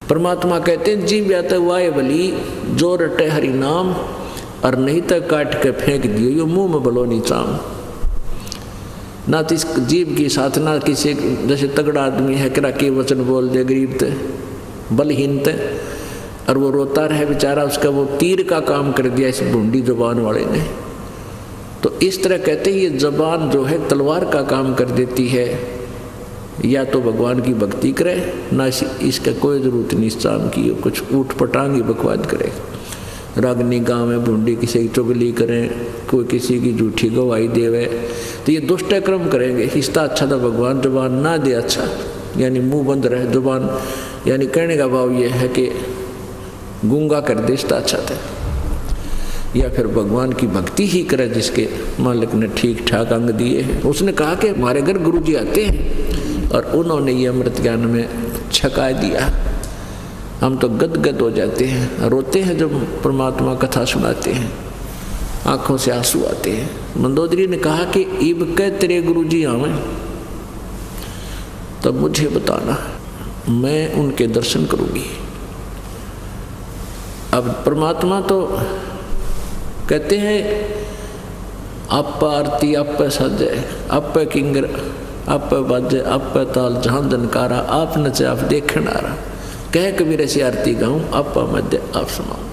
परमात्मा कहते हैं जीव या तो वाय बली जो रटे हरि नाम और नहीं तो काट के फेंक दियो, यो मुंह में बलो नहीं चाम। ना तो इस जीव की साथ ना किसी जैसे तगड़ा आदमी है करा के वचन बोल दे गरीब ते बलहीन ते और वो रोता रहे बेचारा, उसका वो तीर का काम कर दिया इस भूंडी जुबान वाले ने। तो इस तरह कहते हैं ये जबान जो है तलवार का काम कर देती है, या तो भगवान की भक्ति करे ना इसका कोई जरूरत नहीं इस काम की, कुछ ऊट पटांगी बकवाद करे, रागनी गाँव में भूंडी किसी की चुगली करें, कोई किसी की झूठी गवाही देवे, तो ये दुष्ट कर्म करेंगे। इसका अच्छा था भगवान जुबान ना दे, अच्छा यानी मुंह बंद रहे जुबान, यानी कहने का भाव ये है कि गूंगा कर दे इसका अच्छा था। या फिर भगवान की भक्ति ही करे जिसके मालिक ने ठीक ठाक अंग दिए हैं। उसने कहा कि हमारे घर गुरु जी आते हैं और उन्होंने ये अमृत ज्ञान में छका दिया, हम तो गदगद हो जाते हैं, रोते हैं जब परमात्मा कथा सुनाते हैं, आंखों से आंसू आते हैं। मंदोदरी ने कहा कि इब के तेरे गुरु जी आवे तब मुझे बताना, मैं उनके दर्शन करूंगी। अब परमात्मा तो कहते हैं आप आरती आप सजय आप किंगर आप बाजे आप ताल जहां जनकारा आप नचे आप देखण आ रहा, कह कबीर ऐसी आरती गाऊं आप मध्य आप सुनाऊं।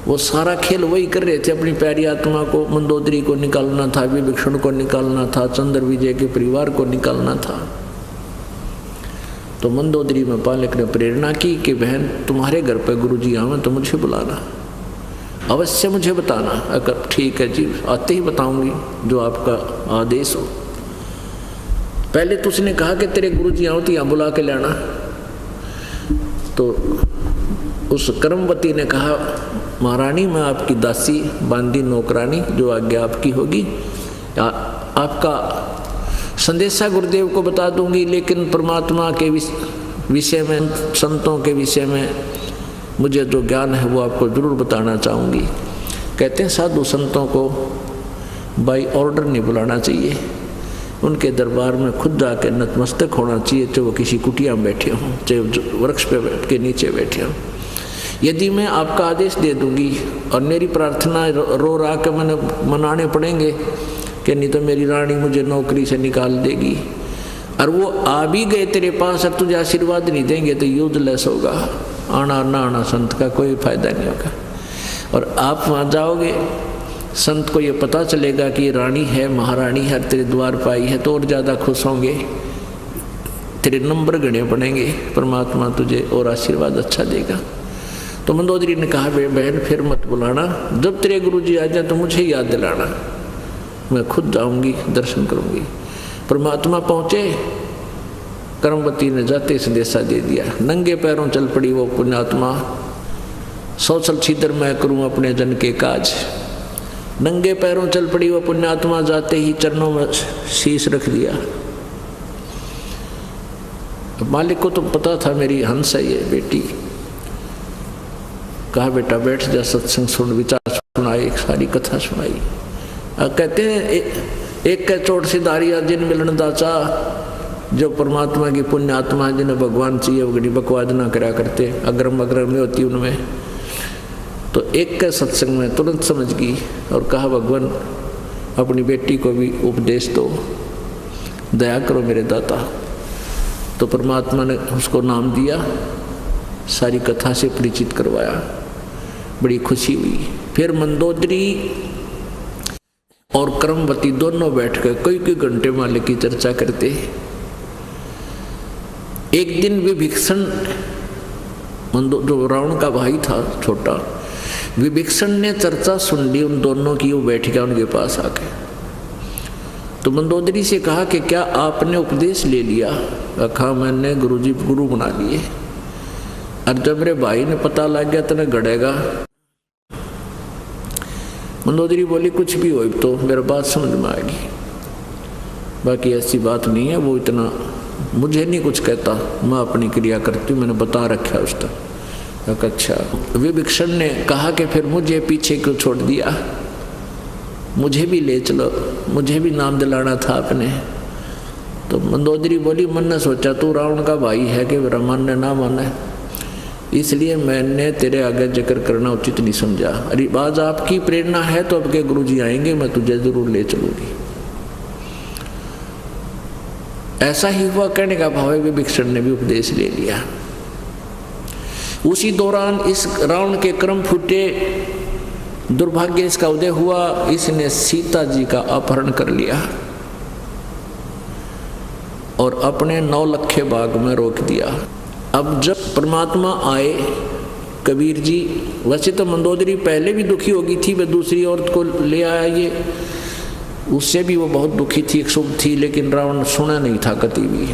वो सारा खेल वही कर रहे थे, अपनी प्यारी आत्मा को मंदोदरी को निकालना था, विभीषण को निकालना था, चंद्र विजय के परिवार को निकालना था। तो मंदोदरी में पालक ने प्रेरणा की कि बहन तुम्हारे घर पर गुरुजी आवे तो मुझे बुलाना, अवश्य मुझे बताना। अगर ठीक है जी आते ही बताऊंगी जो आपका आदेश हो। पहले तो उसने कहा कि तेरे गुरुजी आओ तो यहाँ बुला के लाना। तो उस कर्मवती ने कहा महारानी मैं आपकी दासी बांदी नौकरानी जो आज्ञा आपकी होगी, आपका संदेशा गुरुदेव को बता दूंगी, लेकिन परमात्मा के विषय में संतों के विषय में मुझे जो ज्ञान है वो आपको जरूर बताना चाहूँगी। कहते हैं साधु संतों को बाई ऑर्डर नहीं बुलाना चाहिए, उनके दरबार में खुद जाकर नतमस्तक होना चाहिए, चाहे वो किसी कुटिया में बैठे हों चाहे वृक्ष पे बैठ के नीचे बैठे हों। यदि मैं आपका आदेश दे दूंगी और मेरी प्रार्थना रो रा के मैंने मनाने पड़ेंगे कि नहीं तो मेरी रानी मुझे नौकरी से निकाल देगी, और वो आ भी गए तेरे पास और तुझे आशीर्वाद नहीं देंगे तो यूजलेस होगा, आना ना आना संत का कोई फायदा नहीं होगा। और आप वहाँ जाओगे संत को ये पता चलेगा कि रानी है महारानी है तेरे द्वार पर आई है तो और ज़्यादा खुश होंगे, तेरे नंबर गणे पड़ेंगे, परमात्मा तुझे और आशीर्वाद अच्छा देगा। तो मंदोदरी ने कहा बहन फिर मत बुलाना, जब तेरे गुरुजी आ जाए तो मुझे याद दिलाना, मैं खुद जाऊंगी दर्शन करूंगी। परमात्मा पहुँचे, कर्मवती ने जाते संदेशा दे दिया, नंगे पैरों चल पड़ी वो पुण्यात्मा, सौसल छिदर मैं करूं अपने जन के काज। नंगे पैरों चल पड़ी वो पुण्यात्मा, जाते ही चरणों में शीश रख दिया। मालिक को तो पता था मेरी हंस है ये बेटी, कहा बेटा बैठ जा सत्संग सुन, विचार सुनाई, सारी कथा सुनाई। कहते हैं एक का चोट सिधारिया जिन मिलन दाचा, जो परमात्मा की पुण्य आत्मा जिन्हें भगवान चाहिए वो गड़ी बकवाद ना करा करते, अग्रम अग्रम में होती उनमें। तो एक का सत्संग में तुरंत समझ गई और कहा भगवान अपनी बेटी को भी उपदेश दो, दया करो मेरे दाता। तो परमात्मा ने उसको नाम दिया, सारी कथा से परिचित करवाया, बड़ी खुशी हुई। फिर मंदोदरी और कर्मवती दोनों बैठकर कई घंटे मालिक की चर्चा करते। एक दिन विभीषण जो रावण का भाई था छोटा, विभीषण ने चर्चा सुन ली उन दोनों की, वो बैठ गया उनके पास आके। तो मंदोदरी से कहा कि क्या आपने उपदेश ले लिया? कहा मैंने गुरुजी गुरु बना लिए, और जब मेरे भाई ने पता लग गया तो न गड़ेगा। मंदोदरी बोली कुछ भी हो तो मेरे बात समझ में आएगी, बाकी ऐसी बात नहीं है, वो इतना मुझे नहीं कुछ कहता, मैं अपनी क्रिया करती हूँ, मैंने बता रखा उस तक। अच्छा। विभीषण ने कहा कि फिर मुझे पीछे क्यों छोड़ दिया, मुझे भी ले चलो, मुझे भी नाम दिलाना था आपने। तो मंदोदरी बोली, मन ने सोचा तू रावण का भाई है कि ब्रह्मन ने ना माने, इसलिए मैंने तेरे आगे जिक्र करना उचित नहीं समझा। अरे बाज आपकी प्रेरणा है तो अब के गुरुजी आएंगे, मैं तुझे जरूर ले चलूंगी। ऐसा ही हुआ। कहने का भाव है विभीषण ने भी उपदेश ले लिया। उसी दौरान इस रावण के कर्म फूटे, दुर्भाग्य इसका उदय हुआ। इसने सीता जी का अपहरण कर लिया और अपने 9 लखे बाग में रोक दिया। अब जब परमात्मा आए, कबीर जी, वैसे तो मंदोदरी पहले भी दुखी हो गई थी, वह दूसरी औरत को ले आया, ये उससे भी वो बहुत दुखी थी, एक शुभ थी, लेकिन रावण सुना नहीं था कति भी।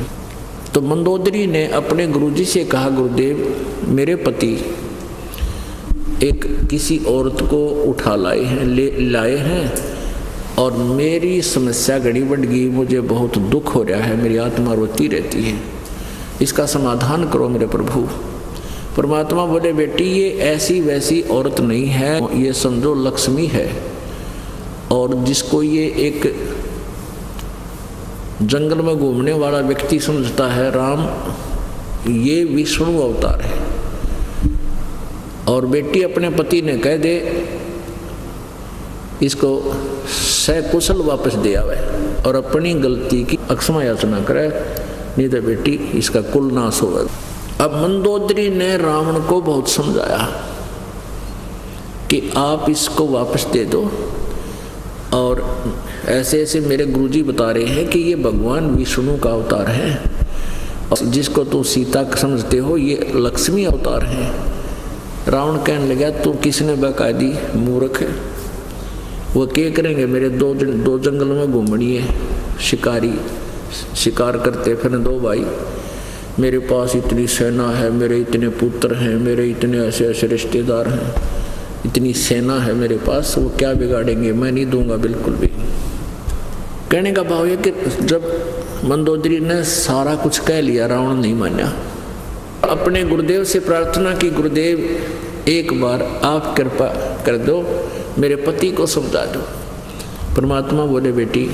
तो मंदोदरी ने अपने गुरुजी से कहा, गुरुदेव मेरे पति एक किसी औरत को उठा लाए हैं और मेरी समस्या घड़ी बढ़ गई, मुझे बहुत दुख हो रहा है, मेरी आत्मा रोती रहती है, इसका समाधान करो मेरे प्रभु। परमात्मा बोले, बेटी ये ऐसी वैसी औरत नहीं है, ये समझो लक्ष्मी है, और जिसको ये एक जंगल में घूमने वाला व्यक्ति समझता है राम, ये विष्णु अवतार है। और बेटी अपने पति ने कह दे इसको सकुशल वापस दे आवे और अपनी गलती की अक्षमा याचना करे, नहीं तो बेटी इसका कुल नाश होगा। अब मंदोदरी ने रावण को बहुत समझाया कि आप इसको वापस दे दो, और ऐसे ऐसे मेरे गुरुजी बता रहे हैं कि ये भगवान विष्णु का अवतार है, और जिसको तुम सीता समझते हो ये लक्ष्मी अवतार है। रावण कहने लगा, तू किसने बकायदी मूर्ख है, वो क्या करेंगे, मेरे दो जंगल में घूमनी है, शिकारी शिकार करते फिर 2 भाई, मेरे पास इतनी सेना है, मेरे इतने पुत्र हैं, मेरे इतने ऐसे ऐसे रिश्तेदार हैं, इतनी सेना है मेरे पास, वो क्या बिगाड़ेंगे, मैं नहीं दूंगा बिल्कुल भी। कहने का भाव है कि जब मंदोदरी ने सारा कुछ कह लिया, रावण नहीं माना। अपने गुरुदेव से प्रार्थना की, गुरुदेव एक बार आप कृपा कर दो, मेरे पति को समझा दो। परमात्मा बोले, बेटी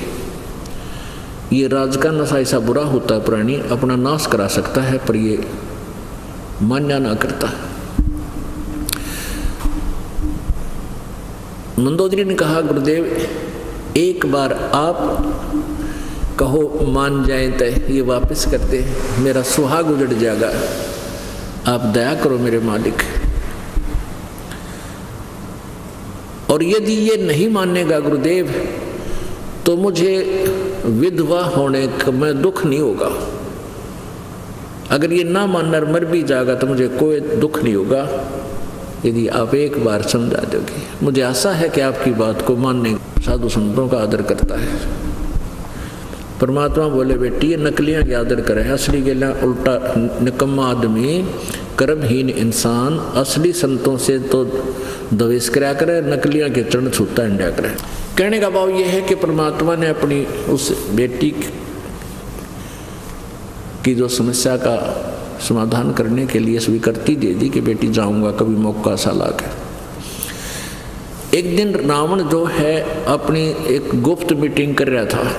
ये राज का नशा ऐसा बुरा होता है, प्राणी अपना नाश करा सकता है पर ये मान्या ना करता। मंदोदरी ने कहा, गुरुदेव एक बार आप कहो मान जाए तो ये वापस करते, मेरा सुहाग उजड़ जाएगा, आप दया करो मेरे मालिक। और यदि ये नहीं मानेगा गुरुदेव तो मुझे विधवा होने का मैं दुख नहीं होगा, अगर ये ना मानना मर भी जाएगा तो मुझे कोई दुख नहीं होगा, यदि आप एक बार समझा दोगे। मुझे आशा है कि आपकी बात को मानने साधु संतों का आदर करता है। परमात्मा बोले, बेटी ये नकलियां क्या आदर करे, असली गेला उल्टा निकम्मा आदमी, कर्महीन इंसान, असली संतों से तो द्वेष कराया करे, नकलियां के चरण छूता इंडिया करे। कहने का भाव यह है कि परमात्मा ने अपनी उस बेटी की जो समस्या का समाधान करने के लिए स्वीकृति दे दी कि बेटी जाऊंगा कभी मौका सा लाके। एक दिन रावण जो है अपनी एक गुप्त मीटिंग कर रहा था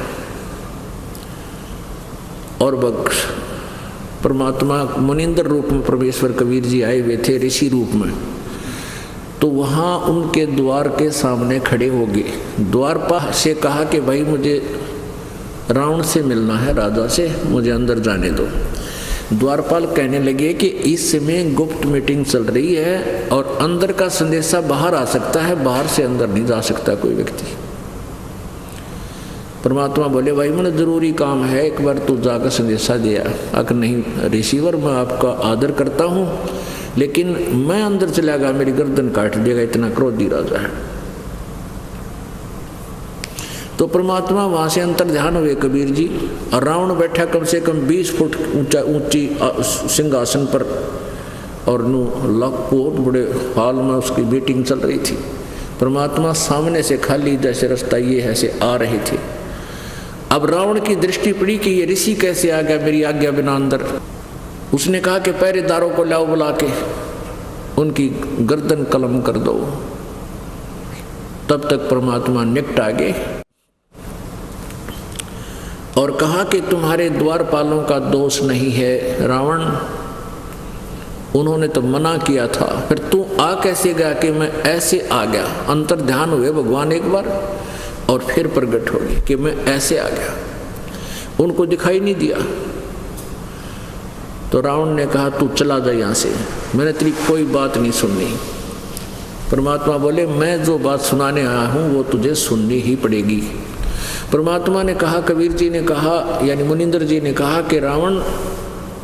और परमात्मा मुनिंद्र रूप में परमेश्वर कबीर जी आए हुए थे ऋषि रूप में, तो वहाँ उनके द्वार के सामने खड़े हो गए। द्वारपाल से कहा कि भाई मुझे रावण से मिलना है, राजा से, मुझे अंदर जाने दो। द्वारपाल कहने लगे कि इस समय गुप्त मीटिंग चल रही है और अंदर का संदेशा बाहर आ सकता है, बाहर से अंदर नहीं जा सकता कोई व्यक्ति। परमात्मा बोले, भाई मैंने जरूरी काम है, एक बार तू जाकर संदेशा दिया। अगर नहीं रिसीवर, मैं आपका आदर करता हूँ, लेकिन मैं अंदर चला गया मेरी गर्दन काट देगा, इतना क्रोधी राजा है। तो परमात्मा वहां से अंतर ध्यान हुए कबीर जी, और रावण बैठा कम से कम 20 फुट ऊंची सिंहासन पर, और बहुत बड़े हॉल में उसकी मीटिंग चल रही थी। परमात्मा सामने से खाली जैसे रास्ता ये है से आ रहे थे। अब रावण की दृष्टि पड़ी कि ये ऋषि कैसे आ गया मेरी आज्ञा बिना अंदर। उसने कहा कि पहरेदारों को लाओ बुला के उनकी गर्दन कलम कर दो। तब तक परमात्मा निकट आ गए और कहा कि तुम्हारे द्वारपालों का दोष नहीं है रावण, उन्होंने तो मना किया था, फिर तू आ कैसे गया कि मैं ऐसे आ गया। अंतर ध्यान हुए भगवान एक बार और फिर प्रकट हो गए कि मैं ऐसे आ गया, उनको दिखाई नहीं दिया। तो रावण ने कहा तू चला जा यहाँ से, मैंने तेरी कोई बात नहीं सुननी। परमात्मा बोले मैं जो बात सुनाने आया हूँ वो तुझे सुननी ही पड़ेगी। परमात्मा ने कहा, कबीर जी ने कहा, यानी मुनिंदर जी ने कहा कि रावण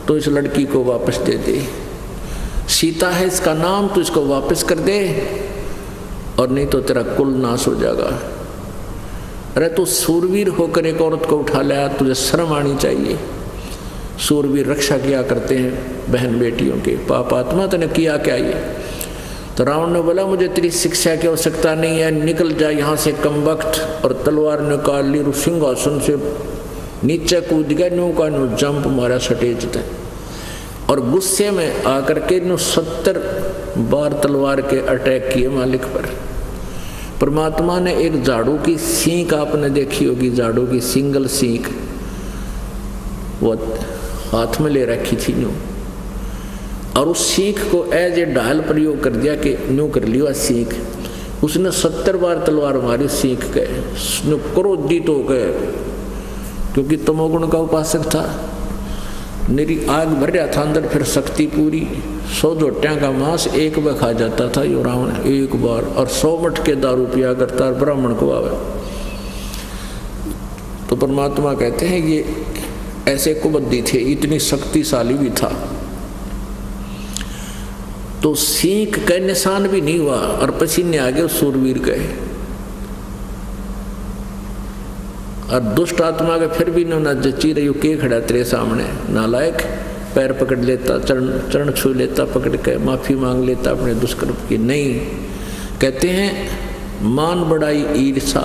तो इस लड़की को वापस दे दे, सीता है इसका नाम, तो इसको वापस कर दे और नहीं तो तेरा कुल नाश हो जाएगा। अरे तू सूरवीर होकर एक औरत को उठा लाया, तुझे शर्म आनी चाहिए। सूरवीर रक्षा किया करते हैं बहन बेटियों के, पापात्मा तूने किया क्या ये? तो रावण ने बोला मुझे तेरी शिक्षा की आवश्यकता नहीं है, निकल जा यहाँ से कमबख्त। और तलवार निकाल ली, सिंहासन से नीचे कूद गया, न्यू का न्यू जंप मारा सटेज तक, और गुस्से में आकर के 70 बार तलवार के अटैक किए मालिक पर। परमात्मा ने एक झाड़ू की सींक आपने देखी होगी, झाड़ू की सिंगल सींक वो हाथ में ले रखी थी न्यू, और उस सीख को एज ए ढाल प्रयोग कर दिया कि न्यू कर लिया सीख। उसने 70 बार तलवार मारी सीख के, क्रोधित हो गए क्योंकि तमोगुण का उपासक था, मेरी आग भर रहा था अंदर, फिर शक्ति पूरी 100 जोटियां का मांस एक बार खा जाता था यो रावण एक बार, और 100 मट के दारू पिया करता ब्राह्मण को आवे। तो परमात्मा कहते हैं ये ऐसे कुबद्दी थे, इतनी शक्तिशाली भी था। तो सीख का निशान भी नहीं हुआ और पसीने आ गए सूरवीर गए, और दुष्ट आत्मा के फिर भी न जची रही के खड़ा तेरे सामने, नालायक। पैर पकड़ लेता, चरण छू लेता, पकड़ के माफी मांग लेता अपने दुष्कर्म की। नहीं, कहते हैं मान बढ़ाई ईर्षा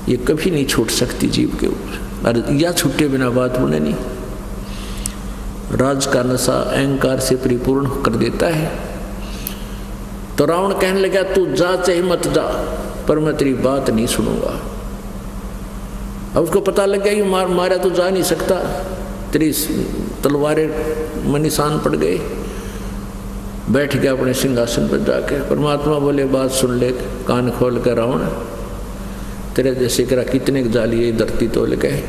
ये कभी नहीं छूट सकती जीव के ऊपर, और या छूटे बिना बात बोले नहीं। राज का नशा अहंकार से परिपूर्ण कर देता है। तो रावण कहने लगा तू जा चाहे मत जा, पर मैं तेरी बात नहीं सुनूंगा। अब उसको पता लग गया कि मारा तो जा नहीं सकता, तेरी तलवारें में निशान पड़ गए। बैठ गया अपने सिंहासन पर जाके। परमात्मा बोले बात सुन ले कान खोल कर रावण, तेरे जैसे करा कितने जाली धरती तोल गए।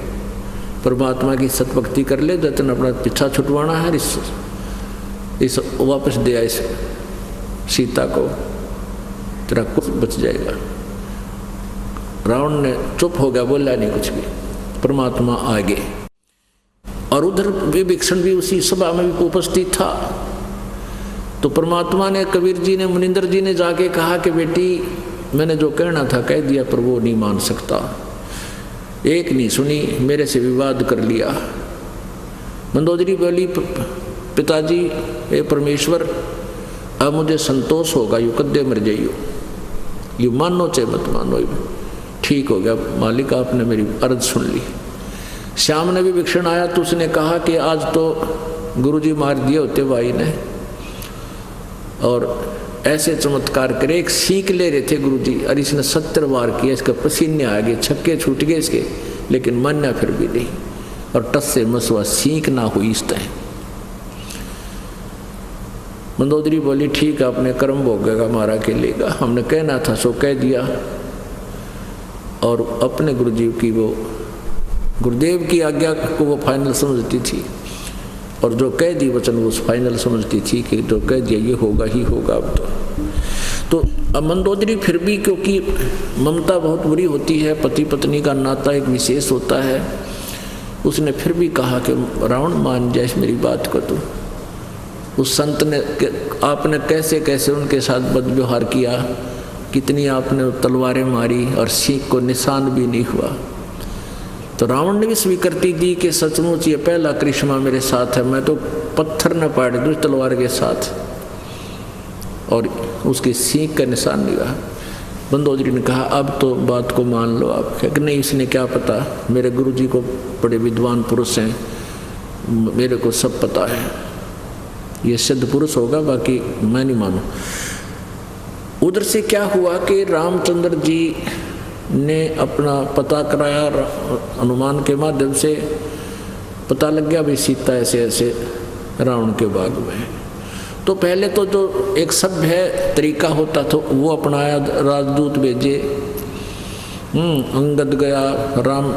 परमात्मा की सतभक्ति कर ले, जतन अपना पीछा छुटवाना है, इस वापस दे इस सीता को, तेरा कुछ बच जाएगा। रावण ने चुप हो गया, बोला नहीं कुछ भी। परमात्मा आगे, और उधर विभीषण भी उसी सभा में भी उपस्थित था। तो परमात्मा ने, कबीर जी ने, मुनिंदर जी ने जाके कहा कि बेटी मैंने जो कहना था कह दिया, पर वो नहीं मान सकता, एक नहीं सुनी, मेरे से विवाद कर लिया। मंदोदरी बोली पिताजी हे परमेश्वर, अब मुझे संतोष होगा, यू कद्दे मर जाइयो, यू मानो चाहे मत मानो, ठीक हो गया मालिक, आपने मेरी अर्ज सुन ली। श्याम ने भी विभीषण आया तो उसने कहा कि आज तो गुरुजी मार दिए होते भाई ने, और ऐसे चमत्कार करे, एक सीख ले रहे थे गुरुजी, और इसने 70 बार किया, इसके पसीने आ गए, छक्के छूट गए इसके, लेकिन मान्या फिर भी नहीं, और टस से मसवा सीख ना हुई इस तरह। मंदोदरी बोली ठीक है, अपने कर्म भोगेगा, मारा के लेगा, हमने कहना था सो कह दिया। और अपने गुरुजी की वो गुरुदेव की आज्ञा को वो फाइनल समझती थी, और जो कह दी वचन वो फाइनल समझती थी कि जो कह दिया ये होगा ही होगा। अब तो अब मंदोदरी फिर भी, क्योंकि ममता बहुत बुरी होती है, पति पत्नी का नाता एक विशेष होता है, उसने फिर भी कहा कि रावण मान जाए मेरी बात को। तो उस संत ने, आपने कैसे कैसे उनके साथ बदव्यवहार किया, कितनी आपने तलवारें मारी और सीख को निशान भी नहीं हुआ। तो रावण ने भी स्वीकृति दी कि सचमुच ये पहला करिश्मा मेरे साथ है, मैं तो पत्थर न पाड़ दूँ तलवार के साथ, और उसकी सीख का निशान नहीं रहा। मंदोदरी ने कहा अब तो बात को मान लो आप। कि नहीं, इसने क्या पता, मेरे गुरुजी को बड़े विद्वान पुरुष हैं, मेरे को सब पता है, ये सिद्ध पुरुष होगा, बाकी मैं नहीं मानूं। उधर से क्या हुआ कि रामचंद्र जी ने अपना पता कराया, अनुमान के माध्यम से पता लग गया भाई सीता ऐसे ऐसे रावण के बाग में है। तो पहले तो जो एक सभ्य तरीका होता था वो अपनाया, राजदूत भेजे, अंगद गया, राम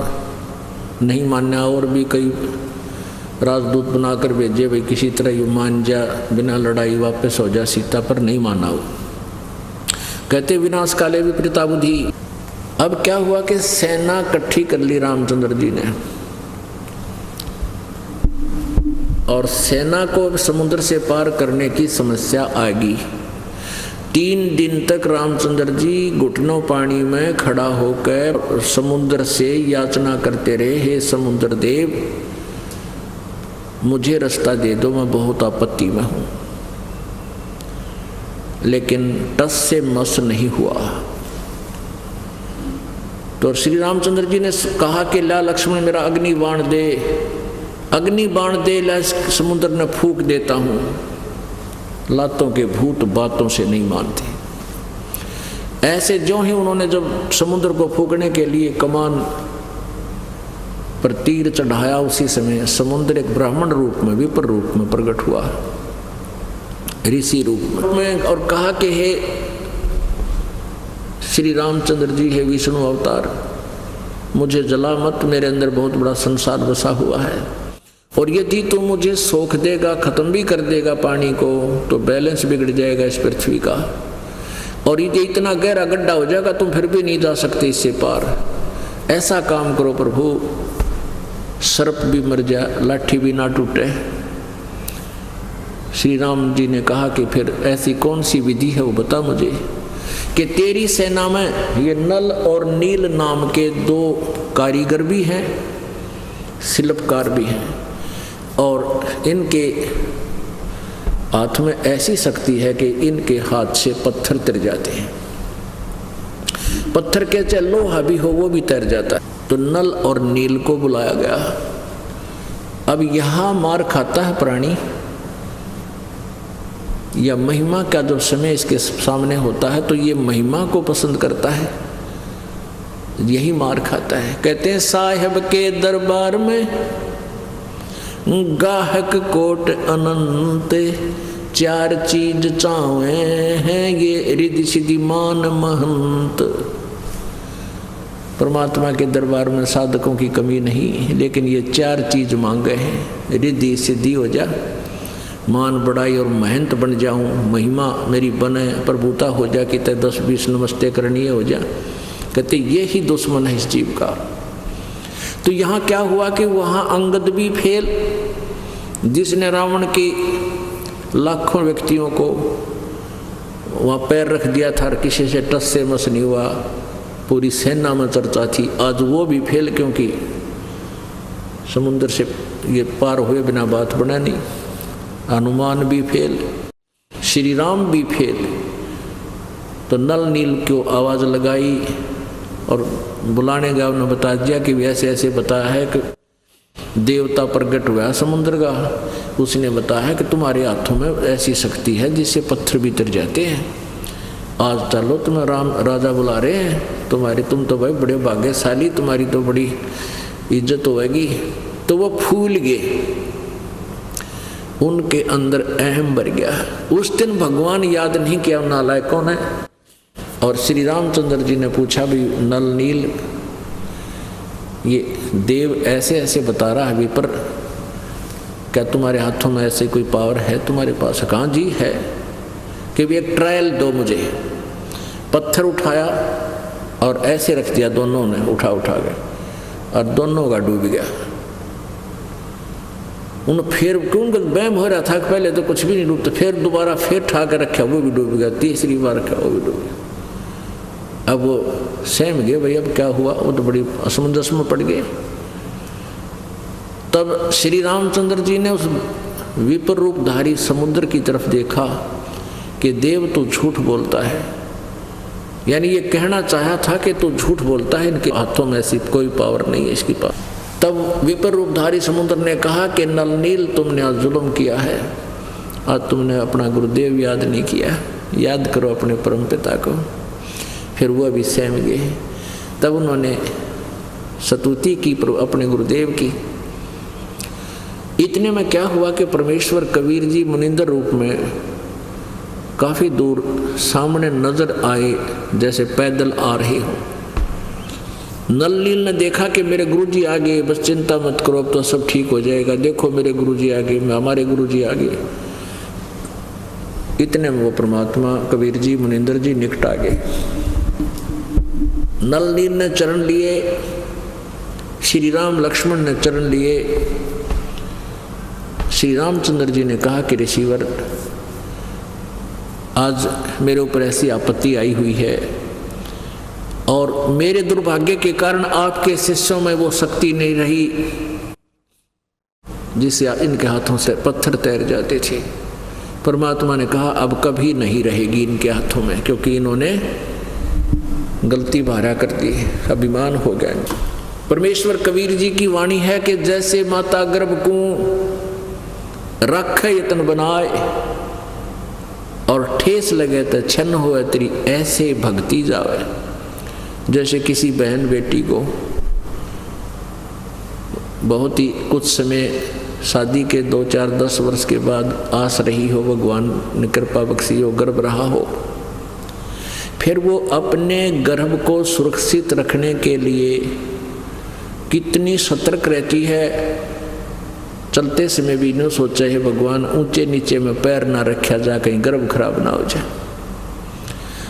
नहीं माना, और भी कई राजदूत बनाकर भेजे, भाई किसी तरह ये मान जा, बिना लड़ाई वापस हो जा सीता, पर नहीं माना वो। कहते विनाश काले विपरीता बुद्धि। अब क्या हुआ कि सेना इकट्ठी कर ली रामचंद्र जी ने, और सेना को समुद्र से पार करने की समस्या आ गई। 3 दिन तक रामचंद्र जी घुटनों पानी में खड़ा होकर समुद्र से याचना करते रहे, हे समुद्र देव मुझे रास्ता दे दो, मैं बहुत आपत्ति में हूं। लेकिन टस से मस नहीं हुआ। तो श्री रामचंद्र जी ने कहा कि ला लक्ष्मण मेरा अग्नि बाण दे, अग्नि बाण दे, ला समुद्र ने फूंक देता हूं। लातों के भूत बातों से नहीं मानते। ऐसे जो ही उन्होंने जब समुद्र को फूंकने के लिए कमान पर तीर चढ़ाया, उसी समय समुद्र एक ब्राह्मण रूप में, विप्र रूप में प्रकट हुआ, ऋषि रूप में, और कहा कि हे श्री रामचंद्र जी, हे विष्णु अवतार, मुझे जला मत, मेरे अंदर बहुत बड़ा संसार बसा हुआ है, और यदि तू मुझे सोख देगा, खत्म भी कर देगा पानी को, तो बैलेंस बिगड़ जाएगा इस पृथ्वी का, और ये इतना गहरा गड्ढा हो जाएगा तुम फिर भी नहीं जा सकते इससे पार। ऐसा काम करो प्रभु, सर्प भी मर जाए, लाठी भी ना टूटे। श्री राम जी ने कहा कि फिर ऐसी कौन सी विधि है वो बता मुझे, कि तेरी सेना में ये नल और नील नाम के 2 कारीगर भी हैं, शिल्पकार भी हैं, और इनके हाथ में ऐसी शक्ति है कि इनके हाथ से पत्थर तर जाते हैं। पत्थर के चाहे लोहा भी हो वो भी तैर जाता है। तो नल और नील को बुलाया गया। अब यहां मार खाता है प्राणी, या महिमा का जब समय इसके सामने होता है तो ये महिमा को पसंद करता है, यही मार खाता है। कहते हैं साहेब के दरबार में गाहक कोट अनंत, 4 चीज चावे हैं ये रिद्धि सिद्धि मान महंत। परमात्मा के दरबार में साधकों की कमी नहीं, लेकिन ये 4 चीज मांगे हैं, रिद्धि सिद्धि हो जा, मान बढ़ाई और महंत बन जाऊं, महिमा मेरी बने, प्रभुता हो जा कि 10-20 नमस्ते करणीय हो जा। कहते ये ही दुश्मन है इस जीव का। तो यहाँ क्या हुआ कि वहाँ अंगद भी फेल, जिसने रावण की लाखों व्यक्तियों को वहाँ पैर रख दिया था, किसी से टस से मस नहीं हुआ, पूरी सेना में चर्चा थी, आज वो भी फेल, क्योंकि समुद्र से ये पार हुए बिना बात बना नहीं। हनुमान भी फेल, श्री राम भी फेल। तो नल नील को आवाज़ लगाई और बुलाने गया, उन्होंने बता दिया कि ऐसे ऐसे बताया है कि देवता प्रकट हुआ समुद्र का, उसने बताया कि तुम्हारे हाथों में ऐसी शक्ति है जिससे पत्थर भी तर जाते हैं, आज चलो तुम्हें राम राजा बुला रहे हैं तुम्हारे, तुम तो भाई बड़े भाग्यशाली, तुम्हारी तो बड़ी इज्जत होगी। तो वो फूल गए, उनके अंदर अहम भर गया। उस दिन भगवान याद नहीं किया नालायक कौन है। और श्री रामचंद्र जी ने पूछा भी नल नील, ये देव ऐसे ऐसे बता रहा है विपर, क्या तुम्हारे हाथों में ऐसे कोई पावर है तुम्हारे पास? कहाँ जी है, कि भी एक ट्रायल दो मुझे। पत्थर उठाया और ऐसे रख दिया, दोनों ने उठा के, और दोनों का डूब गया। उन फिर क्योंकि वहम हो रहा था कि पहले तो कुछ भी नहीं डूबता, फिर दोबारा फिर ठा कर रखा, वो भी डूब गया, तीसरी बार रखा वो भी डूब गया। अब वो सहम गए, भाई अब क्या हुआ, वो तो बड़ी असमंजस में पड़ गए। तब श्री रामचंद्र जी ने उस विपर रूपधारी समुद्र की तरफ देखा कि देव तो झूठ बोलता है, यानी ये कहना चाहा था कि तू झूठ बोलता है, इनके हाथों में ऐसी कोई पावर नहीं है इसकी पावर। तब विपर रूपधारी समुद्र ने कहा कि नल नील तुमने आज जुल्म किया है, आज तुमने अपना गुरुदेव याद नहीं किया, याद करो अपने परम पिता को। फिर वो भी सहम गए। तब उन्होंने स्तुति की अपने गुरुदेव की। इतने में क्या हुआ कि परमेश्वर कबीर जी मुनिंदर रूप में काफ़ी दूर सामने नजर आए, जैसे पैदल आ रहे हो। नल नील ने देखा कि मेरे गुरुजी आ गए, बस चिंता मत करो, अब तो सब ठीक हो जाएगा, देखो मेरे गुरुजी आ गए, हमारे गुरुजी आ गए। इतने में वो परमात्मा कबीर जी मुनिंदर जी निकट आ गए। नल नील ने चरण लिए, श्री राम लक्ष्मण ने चरण लिए। श्री रामचंद्र जी ने कहा कि ऋषिवर, आज मेरे ऊपर ऐसी आपत्ति आई हुई है और मेरे दुर्भाग्य के कारण आपके शिष्यों में वो शक्ति नहीं रही जिससे इनके हाथों से पत्थर तैर जाते थे। परमात्मा ने कहा अब कभी नहीं रहेगी इनके हाथों में, क्योंकि इन्होंने गलती भारा कर दी, अभिमान हो गया। परमेश्वर कबीर जी की वाणी है कि जैसे माता गर्भ को रख यतन बनाए और ठेस लगे तो छन्न होए तेरी ऐसे भक्ति जावे। जैसे किसी बहन बेटी को बहुत ही कुछ समय शादी के 2, 4, 10 वर्ष के बाद आस रही हो, भगवान ने कृपा बख्शी हो, गर्भ रहा हो, फिर वो अपने गर्भ को सुरक्षित रखने के लिए कितनी सतर्क रहती है। चलते समय भी न सोचा है भगवान ऊंचे नीचे में पैर ना रखा जा, कहीं गर्भ खराब ना हो जाए।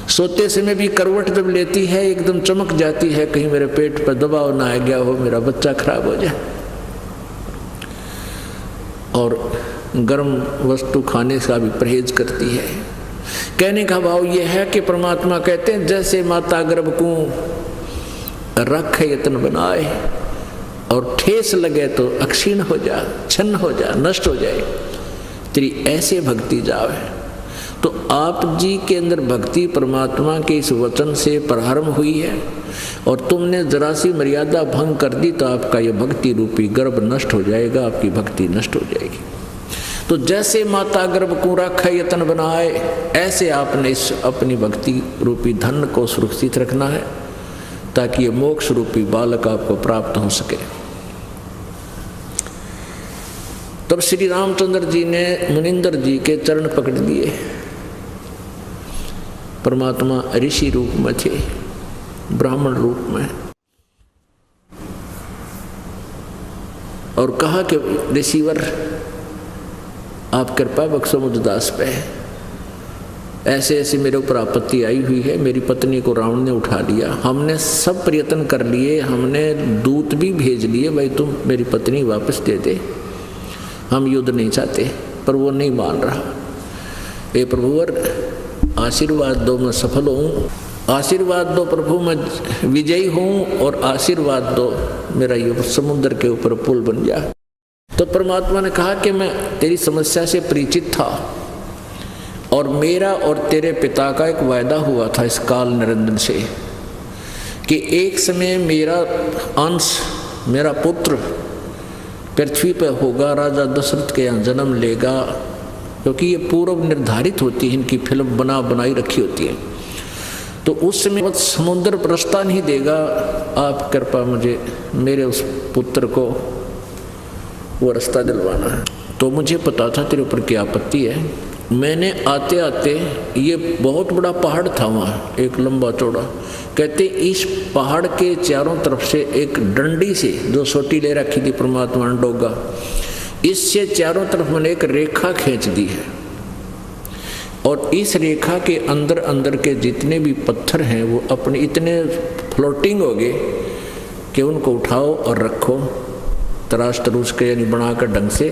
सोते समय भी करवट जब लेती है एकदम चमक जाती है, कहीं मेरे पेट पर दबाव ना आ गया हो, मेरा बच्चा खराब हो जाए। और गर्म वस्तु खाने का भी परहेज करती है। कहने का भाव यह है कि परमात्मा कहते हैं जैसे माता गर्भ को रख यत्न बनाए और ठेस लगे तो अक्षीण हो जा, छन्न हो जा, नष्ट हो जाए, तेरी ऐसे भक्ति जावे। तो आप जी के अंदर भक्ति परमात्मा के इस वचन से प्रारंभ हुई है और तुमने जरा सी मर्यादा भंग कर दी तो आपका यह भक्ति रूपी गर्भ नष्ट हो जाएगा, आपकी भक्ति नष्ट हो जाएगी। तो जैसे माता गर्भ को रख यतन बनाए, ऐसे आपने इस अपनी भक्ति रूपी धन को सुरक्षित रखना है ताकि ये मोक्ष रूपी बालक आपको प्राप्त हो सके। तब श्री रामचंद्र जी ने मुनिंदर जी के चरण पकड़ लिए। परमात्मा ऋषि रूप में थे, ब्राह्मण रूप में, और कहा कि ऋषिवर आप कृपा बख्शो मुझ दास पे, ऐसे ऐसे मेरे ऊपर आपत्ति आई हुई है, मेरी पत्नी को रावण ने उठा लिया, हमने सब प्रयत्न कर लिए, हमने दूत भी भेज लिए, भाई तुम मेरी पत्नी वापस दे दे, हम युद्ध नहीं चाहते, पर वो नहीं मान रहा। हे प्रभुवर आशीर्वाद दो मैं सफल हूँ, आशीर्वाद दो प्रभु मैं विजयी हूँ, और आशीर्वाद दो मेरा ये समुद्र के ऊपर पुल बन जाए। तो परमात्मा ने कहा कि मैं तेरी समस्या से परिचित था और मेरा और तेरे पिता का एक वायदा हुआ था इस काल निरंजन से कि एक समय मेरा अंश, मेरा पुत्र पृथ्वी पर होगा, राजा दशरथ के यहाँ जन्म लेगा, क्योंकि ये पूर्व निर्धारित होती है, इनकी फिल्म बनाई रखी होती है। तो उस समय वह समुद्र पर रास्ता नहीं देगा, आप कृपा मुझे मेरे उस पुत्र को वो रास्ता दिलवाना है। तो मुझे पता था तेरे ऊपर क्या आपत्ति है। मैंने आते आते, ये बहुत बड़ा पहाड़ था वहाँ, एक लंबा चौड़ा, कहते इस पहाड़ के चारों तरफ से एक डंडी से जो सोटी ले रखी थी परमात्मा ने डोगा, इससे चारों तरफ मैंने एक रेखा खींच दी है, और इस रेखा के अंदर अंदर के जितने भी पत्थर हैं वो अपने इतने फ्लोटिंग हो गए कि उनको उठाओ और रखो, तराश तरूश के यानी बनाकर ढंग से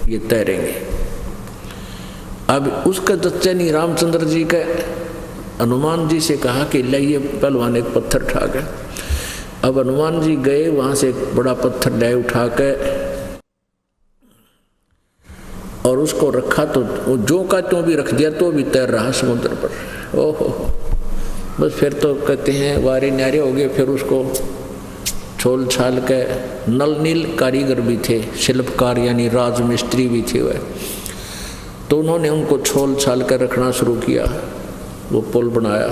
ये तैरेंगे। अब उसका दच्चनी रामचंद्र जी का हनुमान जी से कहा कि लाइए, पहलवान एक पत्थर उठा गए। अब हनुमान जी गए, वहां से एक बड़ा पत्थर लाए उठा के और उसको रखा, तो वो जो का त्यों भी रख दिया तो भी तैर रहा समुद्र पर। ओहो, बस फिर तो कहते हैं वारे न्यारे हो गए। फिर उसको छोल छाल के, नल नील कारीगर भी थे, शिल्पकार यानी राजमिस्त्री भी थे वह, तो उन्होंने उनको छोल छाल कर रखना शुरू किया, वो पुल बनाया।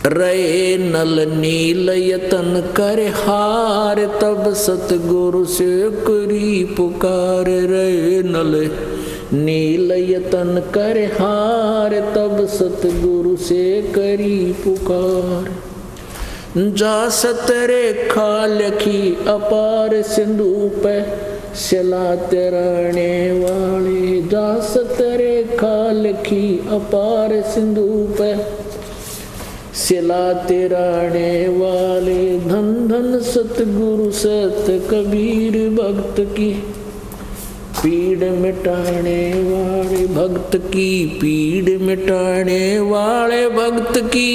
रहे नल नील यतन कर हार, तब सतगुरु से करी पुकार। रहे नल नील यतन कर हार, तब सतगुरु से करी पुकार। जा सतरेखा लखी अपार सिंधु पे सिला तराने वाले। जा सतरेखा लखी अपार सिंधु पे सिला तराने वाले। धन धन सतगुरु सत कबीर भक्त की पीड़ मिटाने वाले। भक्त की पीड़ मिटाने वाले भक्त की।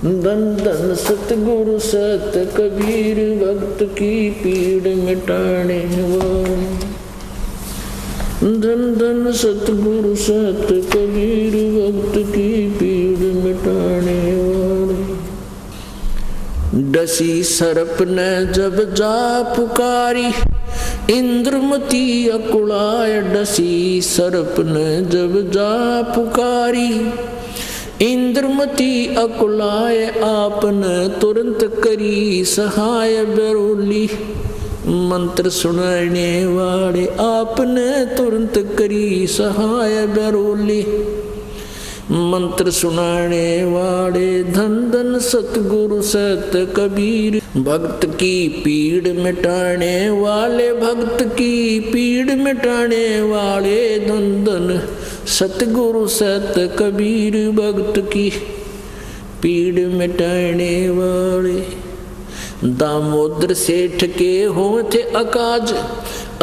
धन धन सतगुरु सत कबीर भक्त की पीड़ मिटाने वाले। धन धन सतगुरु सत कबीर भक्त की पीड़ मिटाने वाले। डसी सर्प ने जब जा पुकारी, इंद्रमती अकुलाय। डसी सर्प ने जब जा पुकारी, इंद्रमती अकुलाय। आपने तुरंत करी सहाय बरोली। मंत्र सुनाने वाले आपने तुरंत करी सहाय बरोली। मंत्र सुनाने वाले। धन धन सतगुरु सत कबीर भक्त की पीड़ मिटाने वाले। भक्त की पीड़ मिटाने वाले। धन धन सतगुरु सत कबीर भक्त की पीड़ मिटाने वाले। दामोदर सेठ के होते अकाज,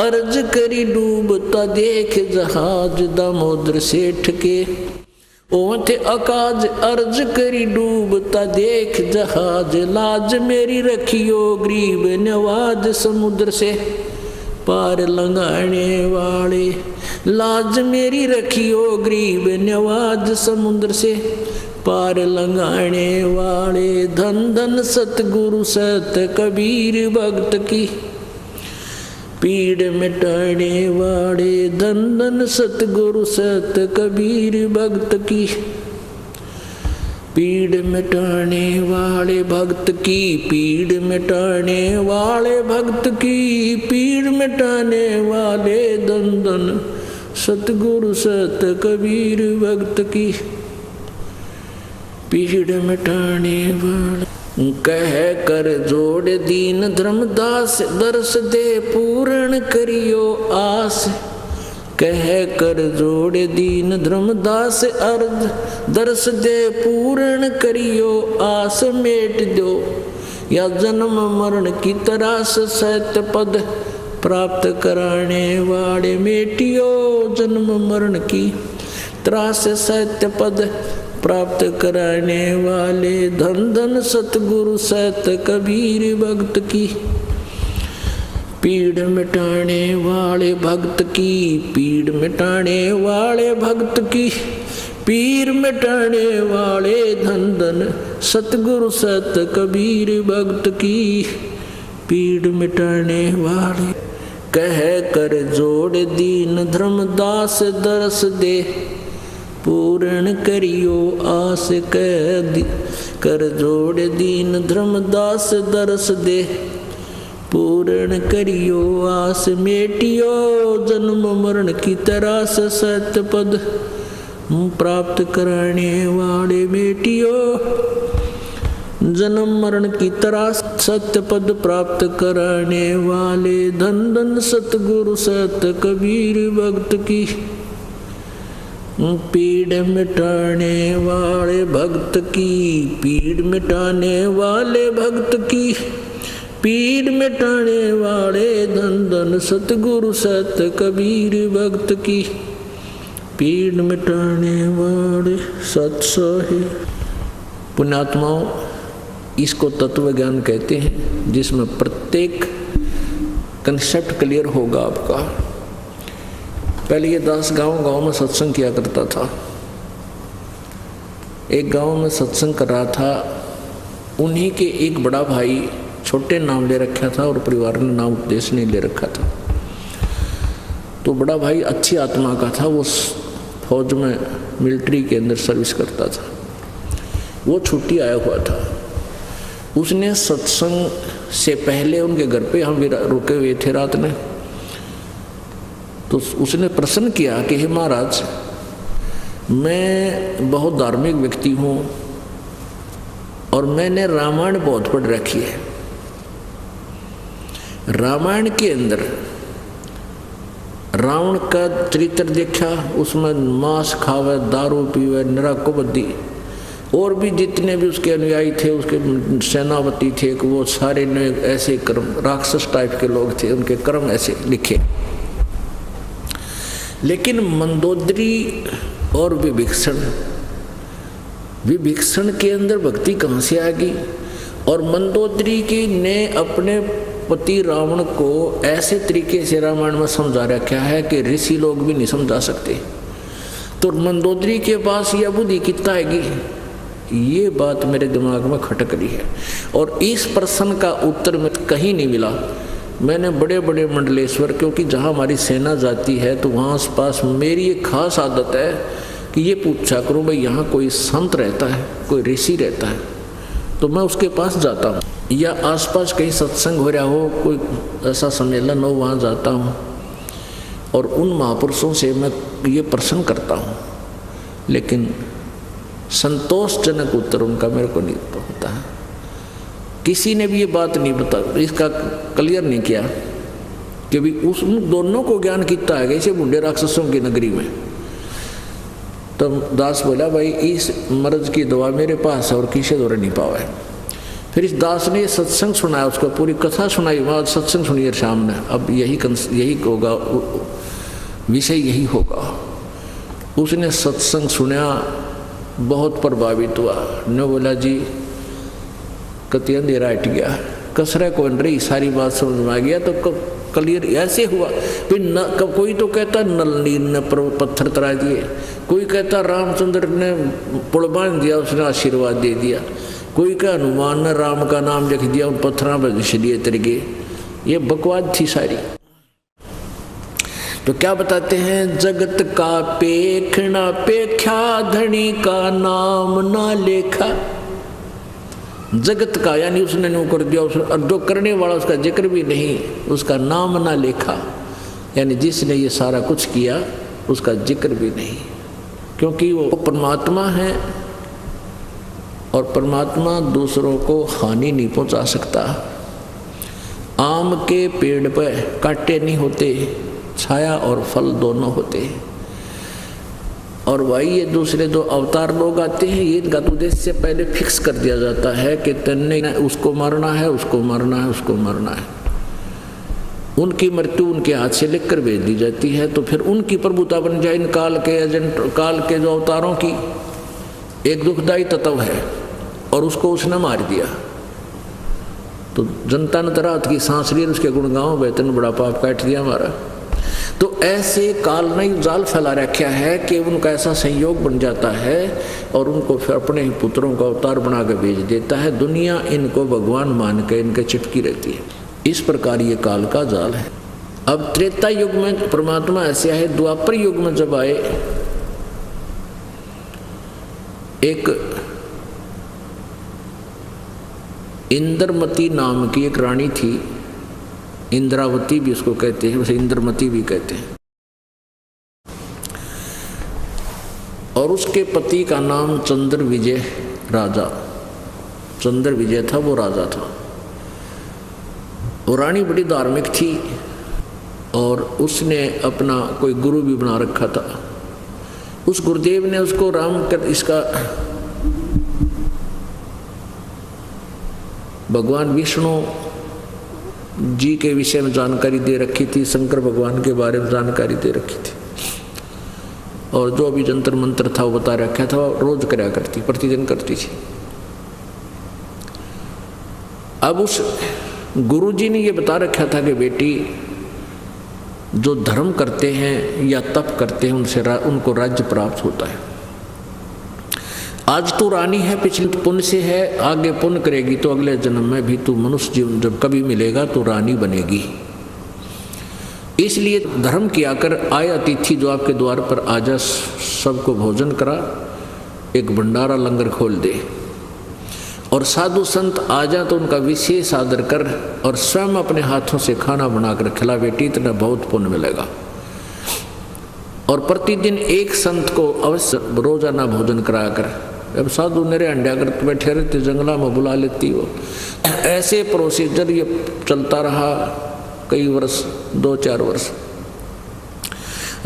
अर्ज करी डूबता देख जहाज। दामोदर सेठ के होते अकाज, अर्ज करी डूबता देख जहाज। लाज मेरी रखियो गरीब नवाज, समुद्र से पार लंघाने वाले। लाज मेरी रखियो गरीब नवाज, समुद्र से पार लंघाने वाले। धन धन सतगुरु सत कबीर भक्त की पीड़ मिटाने वाले। धन धन सतगुरु सत कबीर भक्त की पीड़ मिटाने वाले। भक्त की पीड़ मिटाने वाले। भक्त की पीड़ मिटाने वाले। धन धन सतगुरु सत कबीर भक्त की पीड़ मिटाने वाले। कह कर जोड़ दीन धर्मदास, दर्श दे पूर्ण करियो आस। कह कर जोड़ दीन धर्मदास, अर्ध दर्श दे पूर्ण करियो आस। मेट दो या जन्म मरण की तरास, सत्य पद प्राप्त कराने वाले। मेटियो जन्म मरण की त्रास, सत्य पद प्राप्त कराने वाले। धन धन सतगुरु सत कबीर भक्त की पीड़ मिटाने वाले। भक्त की पीड़ मिटाने वाले। भक्त की पीड़ मिटाने वाले। धन धन सतगुरु सत कबीर भक्त की पीड़ मिटाने वाले। कह कर जोड़ दीन धर्मदास, दरस दे पूर्ण करियो आस। कह कर जोड़ दीन धर्मदास, दरस दे पूर्ण करियो आस। मेटियो जन्म मरण की तरास, सत्य पद प्राप्त कराने वाले। मेटियो जन्म मरण की तरास, सत्य पद प्राप्त कराने वाले। धन धन सतगुरु सत कबीर भक्त की पीड़ मिटाने वाले। भक्त की पीड़ मिटाने वाले। भक्त की पीड़ मिटाने वाले। धन धन सतगुरु सत कबीर भक्त की पीड़ मिटाने वाले। सत्सहे पुण्यात्माओं, इसको तत्व ज्ञान कहते हैं, जिसमें प्रत्येक कंसेप्ट क्लियर होगा आपका। पहले ये दास गांव में सत्संग किया करता था। एक गांव में सत्संग कर रहा था। उन्हीं के एक बड़ा भाई, छोटे नाम ले रखा था और परिवार ने नाम उपदेश नहीं ले रखा था। तो बड़ा भाई अच्छी आत्मा का था, वो फौज में मिलिट्री के अंदर सर्विस करता था। वो छुट्टी आया हुआ था। उसने सत्संग से पहले उनके घर पे हम रुके हुए थे रात में, तो उसने प्रश्न किया कि हे महाराज, मैं बहुत धार्मिक व्यक्ति हूँ और मैंने रामायण बहुत पढ़ रखी है। रामायण के अंदर रावण का चरित्र देखा, उसमें मांस खावे, दारू पीवे, नरकबद्दी, और भी जितने भी उसके अनुयायी थे, उसके सेनापति थे, कि वो सारे ने ऐसे कर्म, राक्षस टाइप के लोग थे, उनके कर्म ऐसे लिखे। लेकिन मंदोदरी और विभीषण के अंदर भक्ति कहाँ से आ गई? और मंदोदरी की ने अपने पति रावण को ऐसे तरीके से रामायण में समझा रखा है कि ऋषि लोग भी नहीं समझा सकते। तो मंदोदरी के पास यह बुद्धि कितना आएगी? ये बात मेरे दिमाग में खटक रही है और इस प्रश्न का उत्तर में कहीं नहीं मिला। मैंने बड़े बड़े मंडलेश्वर, क्योंकि जहाँ हमारी सेना जाती है तो वहाँ आस पास मेरी एक खास आदत है कि ये पूछा करूँ भाई यहाँ कोई संत रहता है, कोई ऋषि रहता है, तो मैं उसके पास जाता हूँ, या आसपास कहीं सत्संग हो रहा हो, कोई ऐसा सम्मेलन हो, वहाँ जाता हूँ और उन महापुरुषों से मैं ये प्रश्न करता हूँ, लेकिन संतोषजनक उत्तर उनका मेरे को नहीं होता है। किसी ने भी ये बात नहीं बता, इसका क्लियर नहीं किया कि भी उन दोनों को ज्ञान कितना है इसे बूढ़े राक्षसों की नगरी में। तो दास बोला भाई इस मर्ज की दवा मेरे पास है और किसी द्वारा नहीं पावा है। फिर इस दास ने सत्संग सुनाया, उसको पूरी कथा सुनाई, वहाँ सत्संग सुनिए शाम ने, अब यही होगा, विषय यही होगा। उसने सत्संग सुना, बहुत प्रभावित हुआ। न बोला जी कति अंधेरा हट गया, कसरा कौन रही, सारी बात समझ में आ गया। तो क्लियर ऐसे हुआ। फिर न कोई तो कहता नल नीर ने पत्थर तरा दिए, कोई कहता रामचंद्र ने पुल बांध दिया, उसने आशीर्वाद दे दिया, कोई का हनुमान ने राम का नाम लिख दिया, उन पत्थरों पर घिस दिए तरीके। ये बकवाद थी सारी। तो क्या बताते हैं? जगत का पेखना पेख्या, धनी का नाम ना लेखा। जगत का यानी उसने न्यू कर दिया, और जो करने वाला उसका जिक्र भी नहीं, उसका नाम ना लेखा, यानी जिसने ये सारा कुछ किया उसका जिक्र भी नहीं, क्योंकि वो परमात्मा है और परमात्मा दूसरों को हानि नहीं पहुंचा सकता। आम के पेड़ पर कांटे नहीं होते, छाया और फल दोनों होते। और वही ये दूसरे जो अवतार लोग आते हैं, ये इनका उद्देश्य से पहले फिक्स कर दिया जाता है कि तन्ने उसको मारना है, उसको मारना है, उसको मारना है। उनकी मृत्यु उनके हाथ से लिखकर भेज दी जाती है, तो फिर उनकी प्रभुता बन जाए। इन काल के एजेंट, काल के जो अवतारों की एक दुखदायी तत्व है, और उसको उसने मार दिया। तो जनता ने रात की सांस ली, उसके गुणगांव बेतन बड़ा पाप काट दिया हमारा। तो ऐसे काल ने जाल फैला रखा है कि उनका ऐसा संयोग बन जाता है और उनको फिर अपने ही पुत्रों का अवतार बना कर भेज देता है। दुनिया इनको भगवान मान के इनके चिपकी रहती है। इस प्रकार ये काल का जाल है। अब त्रेता युग में परमात्मा ऐसे है, द्वापर युग में जब आए, एक इंद्रमती नाम की एक रानी थी, इंद्रावती भी उसको कहते हैं, उसे इंद्रमती भी कहते हैं, और उसके पति का नाम चंद्र विजय राजा, चंद्र विजय था, वो राजा था। वो रानी बड़ी धार्मिक थी और उसने अपना कोई गुरु भी बना रखा था। उस गुरुदेव ने उसको इसका भगवान विष्णु जी के विषय में जानकारी दे रखी थी, शंकर भगवान के बारे में जानकारी दे रखी थी, और जो भी जंतर मंत्र था वो बता रखा था, रोज कराया करती, प्रतिदिन करती थी। अब उस गुरु जी ने ये बता रखा था कि बेटी, जो धर्म करते हैं या तप करते हैं उनसे उनको राज्य प्राप्त होता है। आज तू रानी है, पिछले पुण्य से है, आगे पुण्य करेगी तो अगले जन्म में भी तू मनुष्य जीवन जब कभी मिलेगा तो रानी बनेगी। इसलिए धर्म किया कर, आए अतिथि जो आपके द्वार पर आ जा, सबको भोजन करा, एक भंडारा लंगर खोल दे, और साधु संत आ जा तो उनका विशेष आदर कर और स्वयं अपने हाथों से खाना बनाकर खिला, बेटी इतना बहुत पुण्य मिलेगा। और प्रतिदिन एक संत को अवश्य रोजाना भोजन कराया कर। अब साधु मेरे अंडा कर बैठे रहते, जंगला में बुला लेती हो। ऐसे प्रोसीजर ये चलता रहा कई वर्ष, 2-4 वर्ष।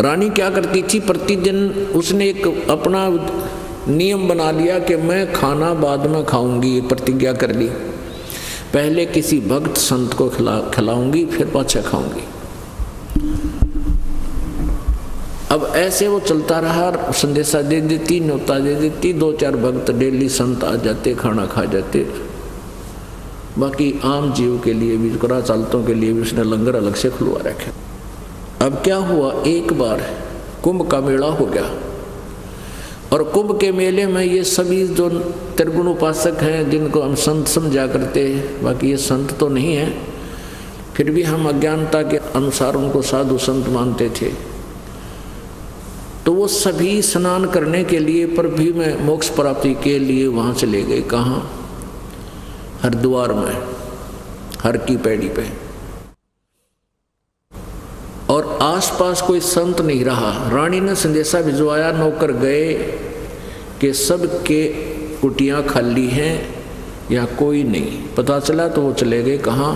रानी क्या करती थी, प्रतिदिन उसने एक अपना नियम बना लिया कि मैं खाना बाद में खाऊंगी, प्रतिज्ञा कर ली। पहले किसी भक्त संत को खिलाऊंगी, फिर पाछा खाऊंगी। अब ऐसे वो चलता रहा, संदेशा दे देती, न्योता दे देती, 2-4 भक्त डेली संत आ जाते, खाना खा जाते। बाकी आम जीव के लिए भी, करा चालतों के लिए भी उसने लंगर अलग से खुलवा रखे। अब क्या हुआ, एक बार कुंभ का मेला हो गया और कुंभ के मेले में ये सभी जो त्रिगुण उपासक हैं, जिनको हम संत समझा करते हैं, बाकी ये संत तो नहीं है, फिर भी हम अज्ञानता के अनुसार उनको साधु संत मानते थे। तो वो सभी स्नान करने के लिए, पर भी में मोक्ष प्राप्ति के लिए वहाँ चले गए। कहाँ? हरिद्वार में, हर की पैड़ी पे। और आसपास कोई संत नहीं रहा। रानी ने संदेशा भिजवाया, नौकर गए कि सबके कुटियाँ खाली हैं या कोई नहीं। पता चला तो वो चले गए कहाँ?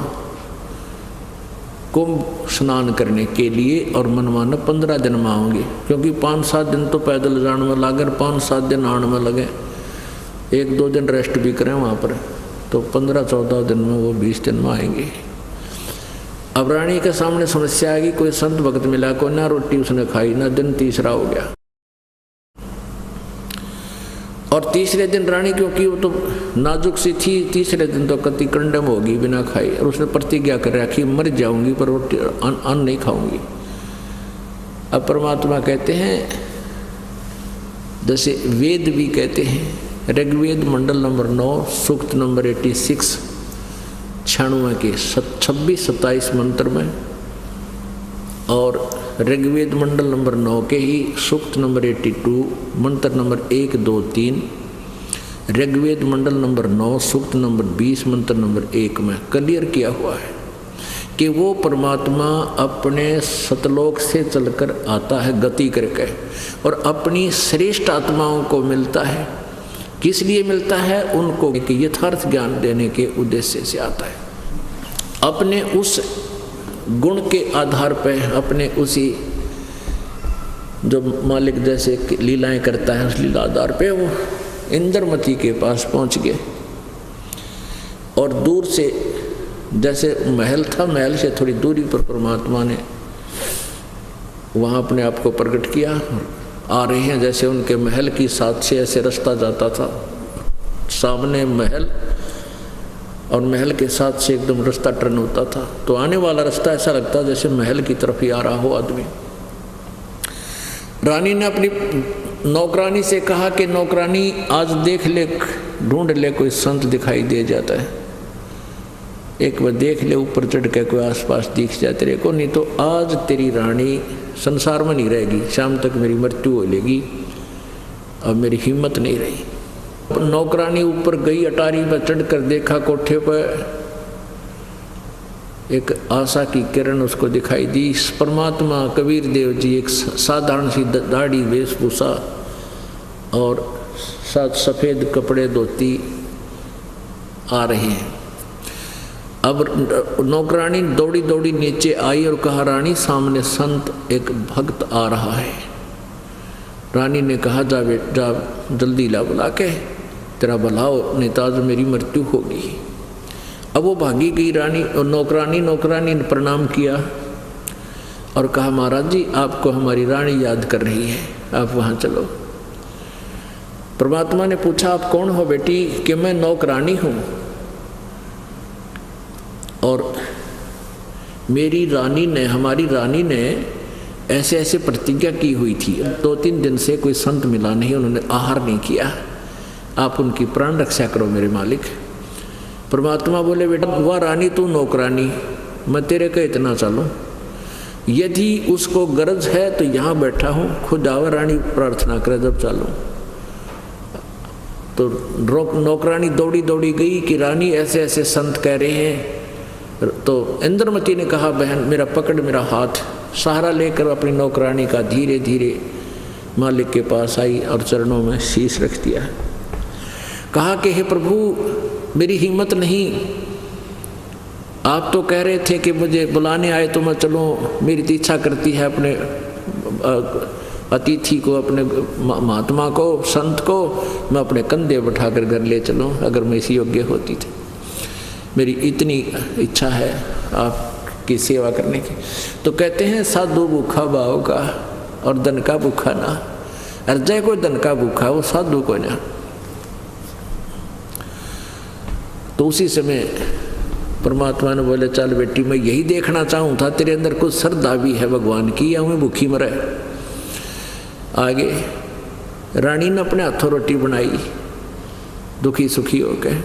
कुंभ स्नान करने के लिए। और मनमाना 15 दिन में आओगे, क्योंकि 5-7 दिन तो पैदल जाने में लगे, 5-7 दिन आने में लगे, 1-2 दिन रेस्ट भी करें वहाँ पर, तो 15-14 दिन में वो 20 दिन में आएंगे। अब रानी के सामने समस्या आ गई, कोई संत भक्त मिला को, ना रोटी उसने खाई, ना दिन तीसरा हो गया। और तीसरे दिन रानी, क्योंकि वो तो नाजुक सी थी, तीसरे दिन तो कति कंडम होगी बिना खाई, और उसने प्रतिज्ञा कर रखी मर जाऊंगी पर रोटी अन्न नहीं खाऊंगी। अब परमात्मा कहते हैं, जैसे वेद भी कहते हैं, ऋग्वेद मंडल नंबर 9 सूक्त नंबर 86 96 के 26-27 मंत्र में, और ऋग्वेद मंडल नंबर 9 के ही सूक्त नंबर 82 मंत्र नंबर 1, 2, 3, ऋग्वेद मंडल नंबर 9 सूक्त नंबर 20 मंत्र नंबर 1 में क्लियर किया हुआ है कि वो परमात्मा अपने सतलोक से चलकर आता है गति करके, और अपनी श्रेष्ठ आत्माओं को मिलता है। किस लिए मिलता है? उनको एक यथार्थ ज्ञान देने के उद्देश्य से आता है। अपने उस गुण के आधार पर, अपने उसी जो मालिक जैसे लीलाएं करता है उस लीला आधार पे वो इंद्रमती के पास पहुंच गए। और दूर से, जैसे महल था, महल से थोड़ी दूरी पर परमात्मा ने वहाँ अपने आप को प्रकट किया। आ रहे हैं, जैसे उनके महल की साथ से ऐसे रास्ता जाता था, सामने महल और महल के साथ से एकदम रास्ता टर्न होता था, तो आने वाला रास्ता ऐसा लगता जैसे महल की तरफ ही आ रहा हो आदमी। रानी ने अपनी नौकरानी से कहा कि नौकरानी आज देख ले, ढूंढ ले, कोई संत दिखाई दे जाता है, एक बार देख ले, ऊपर चढ़ के कोई आसपास दिख जाए तेरे को, नहीं तो आज तेरी रानी संसार में नहीं रहेगी, शाम तक मेरी मृत्यु हो लेगी। अब मेरी हिम्मत नहीं रही। नौकरानी ऊपर गई, अटारी पर चढ़कर देखा, कोठे पर एक आशा की किरण उसको दिखाई दी। परमात्मा कबीर देव जी एक साधारण सी दाढ़ी, वेशभूषा और साथ सफ़ेद कपड़े, धोती आ रहे हैं। अब नौकरानी दौड़ी दौड़ी नीचे आई और कहा, रानी सामने संत एक भक्त आ रहा है। रानी ने कहा, जा बेटा जल्दी ला, बुला के तेरा भला हो, नहीं तो आज मेरी मृत्यु होगी। अब वो भागी गई रानी, और नौकरानी ने प्रणाम किया और कहा, महाराज जी आपको हमारी रानी याद कर रही है, आप वहाँ चलो। परमात्मा ने पूछा, आप कौन हो बेटी? कि मैं नौकरानी हूँ और मेरी रानी ने, हमारी रानी ने ऐसे ऐसे प्रतिज्ञा की हुई थी। 2-3 दिन से कोई संत मिला नहीं, उन्होंने आहार नहीं किया, आप उनकी प्राण रक्षा करो मेरे मालिक। परमात्मा बोले, बेटा वह रानी तू नौकरानी, मैं तेरे का इतना चलूँ, यदि उसको गरज है तो यहाँ बैठा हूँ, खुद आवा रानी प्रार्थना करे जब चालूँ। तो नौकरानी दौड़ी दौड़ी गई कि रानी ऐसे ऐसे संत कह रहे हैं। तो इंद्रमती ने कहा बहन मेरा पकड़ मेरा हाथ, सहारा लेकर अपनी नौकरानी का धीरे धीरे मालिक के पास आई और चरणों में शीश रख दिया। कहा कि हे प्रभु मेरी हिम्मत नहीं, आप तो कह रहे थे कि मुझे बुलाने आए तो मैं चलूँ, मेरी तो इच्छा करती है अपने अतिथि को, अपने महात्मा को, संत को मैं अपने कंधे बैठाकर घर ले चलूँ अगर मैं इसी योग्य होती थी। मेरी इतनी इच्छा है आपकी सेवा करने की। तो कहते हैं साधु भूखा भाव का और धन का भूखा ना। अर्जय को धन का भूखा, वो साधु को ना। तो उसी समय परमात्मा ने बोले चल बेटी मैं यही देखना चाहूँ था तेरे अंदर कुछ श्रद्धा भी है भगवान की या मैं भूखी मरे। आगे रानी ने अपने हाथों रोटी बनाई दुखी सुखी होकर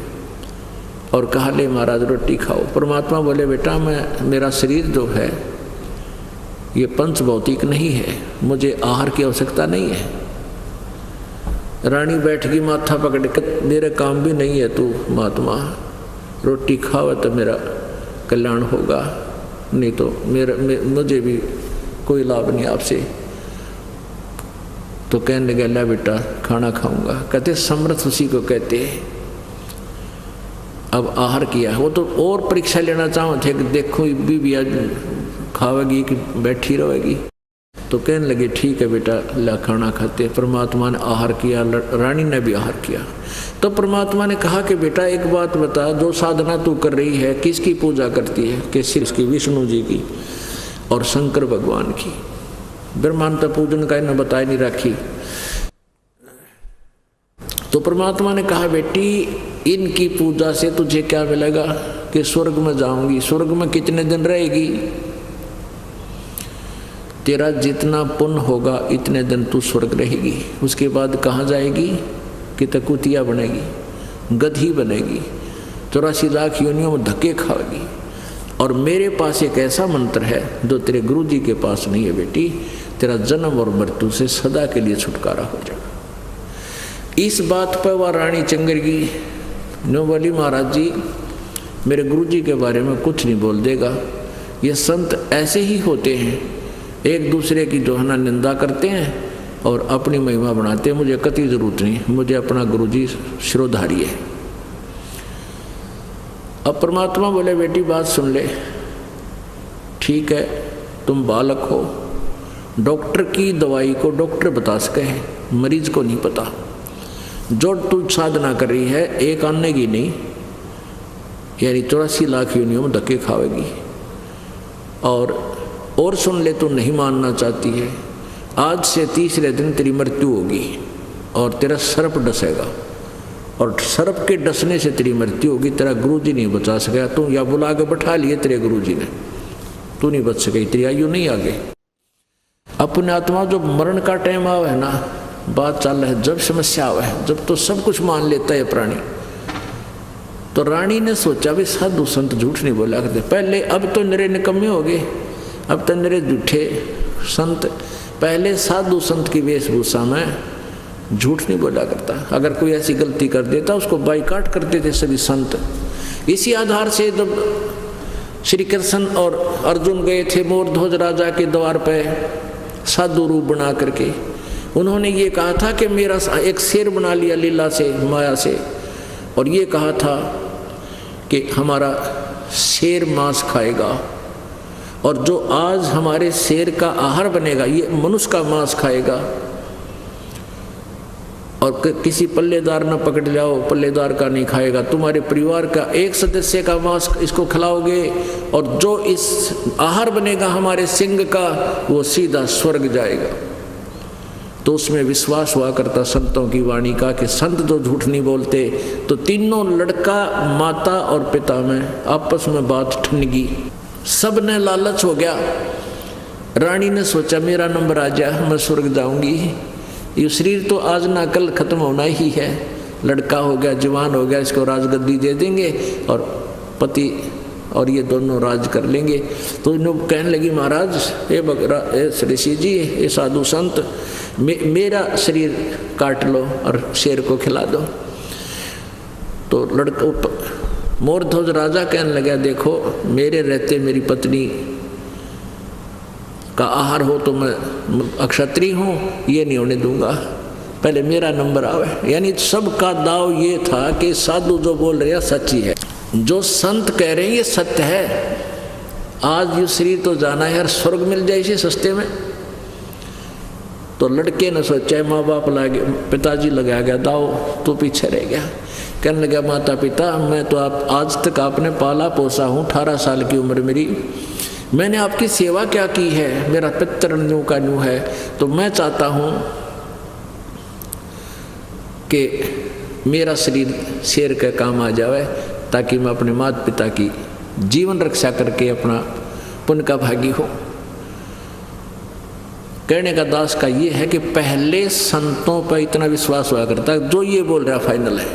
और कहा ले महाराज रोटी खाओ। परमात्मा बोले बेटा मैं मेरा शरीर जो है ये पंच भौतिक नहीं है, मुझे आहार की आवश्यकता नहीं है। रानी बैठ गई माथा पकड़ कर, मेरे काम भी नहीं है तू महात्मा, रोटी खाओ तो मेरा कल्याण होगा, नहीं तो मुझे भी कोई लाभ नहीं आपसे। तो कहने लगा ला बेटा खाना खाऊंगा। कहते समर्थ उसी को कहते हैं। अब आहार किया, वो तो और परीक्षा लेना चाहते थे कि देखो भी आज खावेगी कि बैठी रहेगी। तो कहने लगे ठीक है बेटा ला खाना खाते। परमात्मा ने आहार किया, रानी ने भी आहार किया। तो परमात्मा ने कहा कि बेटा एक बात बता, जो साधना तू कर रही है किसकी पूजा करती है? कि सिर्फ की विष्णु जी की और शंकर भगवान की। ब्रह्मांड पूजन का इन्हें बताया नहीं रखी। तो परमात्मा ने कहा बेटी इनकी पूजा से तुझे क्या मिलेगा? कि स्वर्ग में जाऊंगी। स्वर्ग में कितने दिन रहेगी? तेरा जितना पुण्य होगा इतने दिन तू स्वर्ग रहेगी। उसके बाद कहाँ जाएगी? कि कुतिया बनेगी, गधी बनेगी, 84 लाख योनियों में धक्के खाएगी। और मेरे पास एक ऐसा मंत्र है जो तेरे गुरु जी के पास नहीं है बेटी, तेरा जन्म और मृत्यु से सदा के लिए छुटकारा हो जाएगा। इस बात पर वह रानी चंगर की नो बोली महाराज जी मेरे गुरु जी के बारे में कुछ नहीं बोल देगा, ये संत ऐसे ही होते हैं, एक दूसरे की जो है ना निंदा करते हैं और अपनी महिमा बनाते हैं, मुझे कतई जरूरत नहीं, मुझे अपना गुरु जी शिरोधारी है। अब परमात्मा बोले बेटी बात सुन ले, ठीक है तुम बालक हो, डॉक्टर की दवाई को डॉक्टर बता सके हैं, मरीज को नहीं पता। जो तू साधना कर रही है एक आने की नहीं, यानी 84 लाख योनियों में धक्के खावेगी। और सुन ले, तू नहीं मानना चाहती है, आज से तीसरे दिन तेरी मृत्यु होगी और तेरा सर्प डसेगा और सर्प के डसने से तेरी मृत्यु होगी। तेरा गुरुजी नहीं बचा सकेगा, तू या बुला के बैठा लिए तेरे गुरुजी ने, तू नहीं बच सकेगी, तेरी आयु नहीं आगे। अपने आत्मा जो मरण का टाइम आवे है ना, बात चल रहा है, जब समस्या आवे है, जब तो सब कुछ मान लेता है प्राणी। तो रानी ने सोचा भी साधु संत झूठ नहीं बोला करते पहले, अब तो निरे निकम्मे हो गए, अब तो निरे झूठे संत। पहले साधु संत की वेशभूषा में झूठ नहीं बोला करता, अगर कोई ऐसी गलती कर देता उसको बाइकाट करते थे सभी संत। इसी आधार से जब श्री कृष्ण और अर्जुन गए थे मोरध्वज राजा के द्वार पे साधु रूप बना करके, उन्होंने ये कहा था कि मेरा एक शेर बना लिया लीला से, माया से, और ये कहा था कि हमारा शेर मांस खाएगा, और जो आज हमारे शेर का आहार बनेगा ये मनुष्य का मांस खाएगा। और किसी पल्लेदार न पकड़ जाओ, पल्लेदार का नहीं खाएगा, तुम्हारे परिवार का एक सदस्य का मांस इसको खिलाओगे, और जो इस आहार बनेगा हमारे सिंह का वो सीधा स्वर्ग जाएगा। तो उसमें विश्वास हुआ करता संतों की वाणी का कि संत तो झूठ नहीं बोलते। तो तीनों लड़का माता और पिता में आपस में बात ठनगी, सब ने लालच हो गया। रानी ने सोचा मेरा नंबर आ जाए, मैं स्वर्ग जाऊंगी, ये शरीर तो आज ना कल खत्म होना ही है, लड़का हो गया जवान हो गया, इसको राजगद्दी दे देंगे और पति और ये दोनों राज कर लेंगे। तो इन्होंने कहने लगी महाराज ये ऋषि जी, ये साधु संत, मेरा शरीर काट लो और शेर को खिला दो। तो लड़का मोरध्वज राजा कहने लगा, देखो मेरे रहते मेरी पत्नी का आहार हो तो मैं अक्षत्रिय हूँ, ये नहीं होने दूंगा, पहले मेरा नंबर आवे। यानी सबका दाव ये था कि साधु जो बोल रहे हैं सच्ची है, जो संत कह रहे हैं ये सत्य है। आज ये शरीर तो जाना है, स्वर्ग मिल जाए इसे सस्ते में। तो लड़के ने सोचा, माँ बाप लगे, पिताजी लगा गया दाव, तो पीछे रह गया। कहने लगा, माता पिता मैं तो आप आज तक आपने पाला पोसा हूँ, 18 साल की उम्र मेरी, मैंने आपकी सेवा क्या की है, मेरा पितर न्यू का न्यू है, तो मैं चाहता हूँ कि मेरा शरीर शेर के काम आ जाए, ताकि मैं अपने माता पिता की जीवन रक्षा करके अपना पुण्य का भागी हो। कहने का दास का ये है कि पहले संतों पर इतना विश्वास हुआ करता है, जो ये बोल रहा फाइनल है,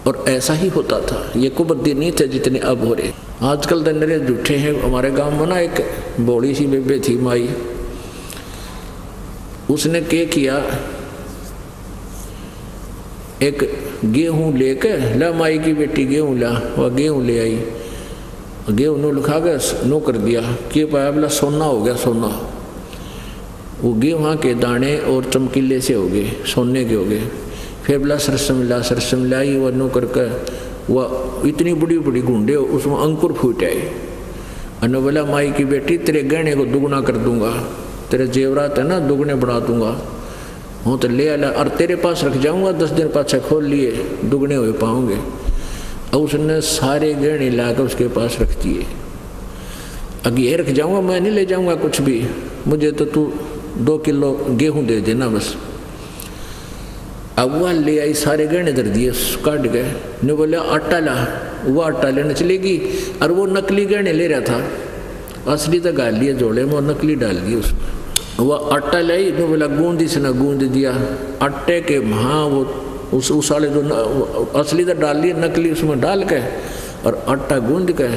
और ऐसा ही होता था। ये कुबद्दी नहीं थे जितने अब हो रहे। आजकल तो नरे झूठे हैं। हमारे गांव में ना एक बोली सी बेबे थी माई, उसने क्या किया, एक गेहूं लेके ला, माई की बेटी गेहूं ला, वह गेहूं ले आई, गेहूं नो लिखा गया, नो कर दिया, के पाया बोला सोना हो गया, सोना। वो गेहूं के दाने और चमकीले से हो गए, सोने के हो गए। फिर बोला सरसम मिलाई, वह नो करके वह इतनी बड़ी बड़ी गुंडे उसमें अंकुर फूट आए। अनु बोला, माई की बेटी तेरे गहने को दुगना कर दूंगा, तेरे जेवरात है ना दुगने बढ़ा दूंगा, हूँ तो ले आला और तेरे पास रख जाऊंगा, 10 दिन पाछा खोल लिए दुगने हुए पाओगे। अब उसने सारे गहने लाकर उसके पास रख दिए। अब ये रख जाऊंगा, मैं नहीं ले जाऊंगा कुछ भी, मुझे तो तू 2 किलो गेहूं दे देना बस। अब वह ले आई, सारे गहने धर दिए, काट गए। ने बोला आटा ला, वो आटा लेने चलेगी, और वो नकली गहने ले रहा था, असली तो गाल लिए जोड़े में और नकली डाल दिए उसमें। वह आटा लाई, ने बोला गूंद, इसने गूंद दिया आटे के, हाँ वो उस वाले जो असली तो डाल लिए, नकली उसमें डाल के और आटा गूंद के,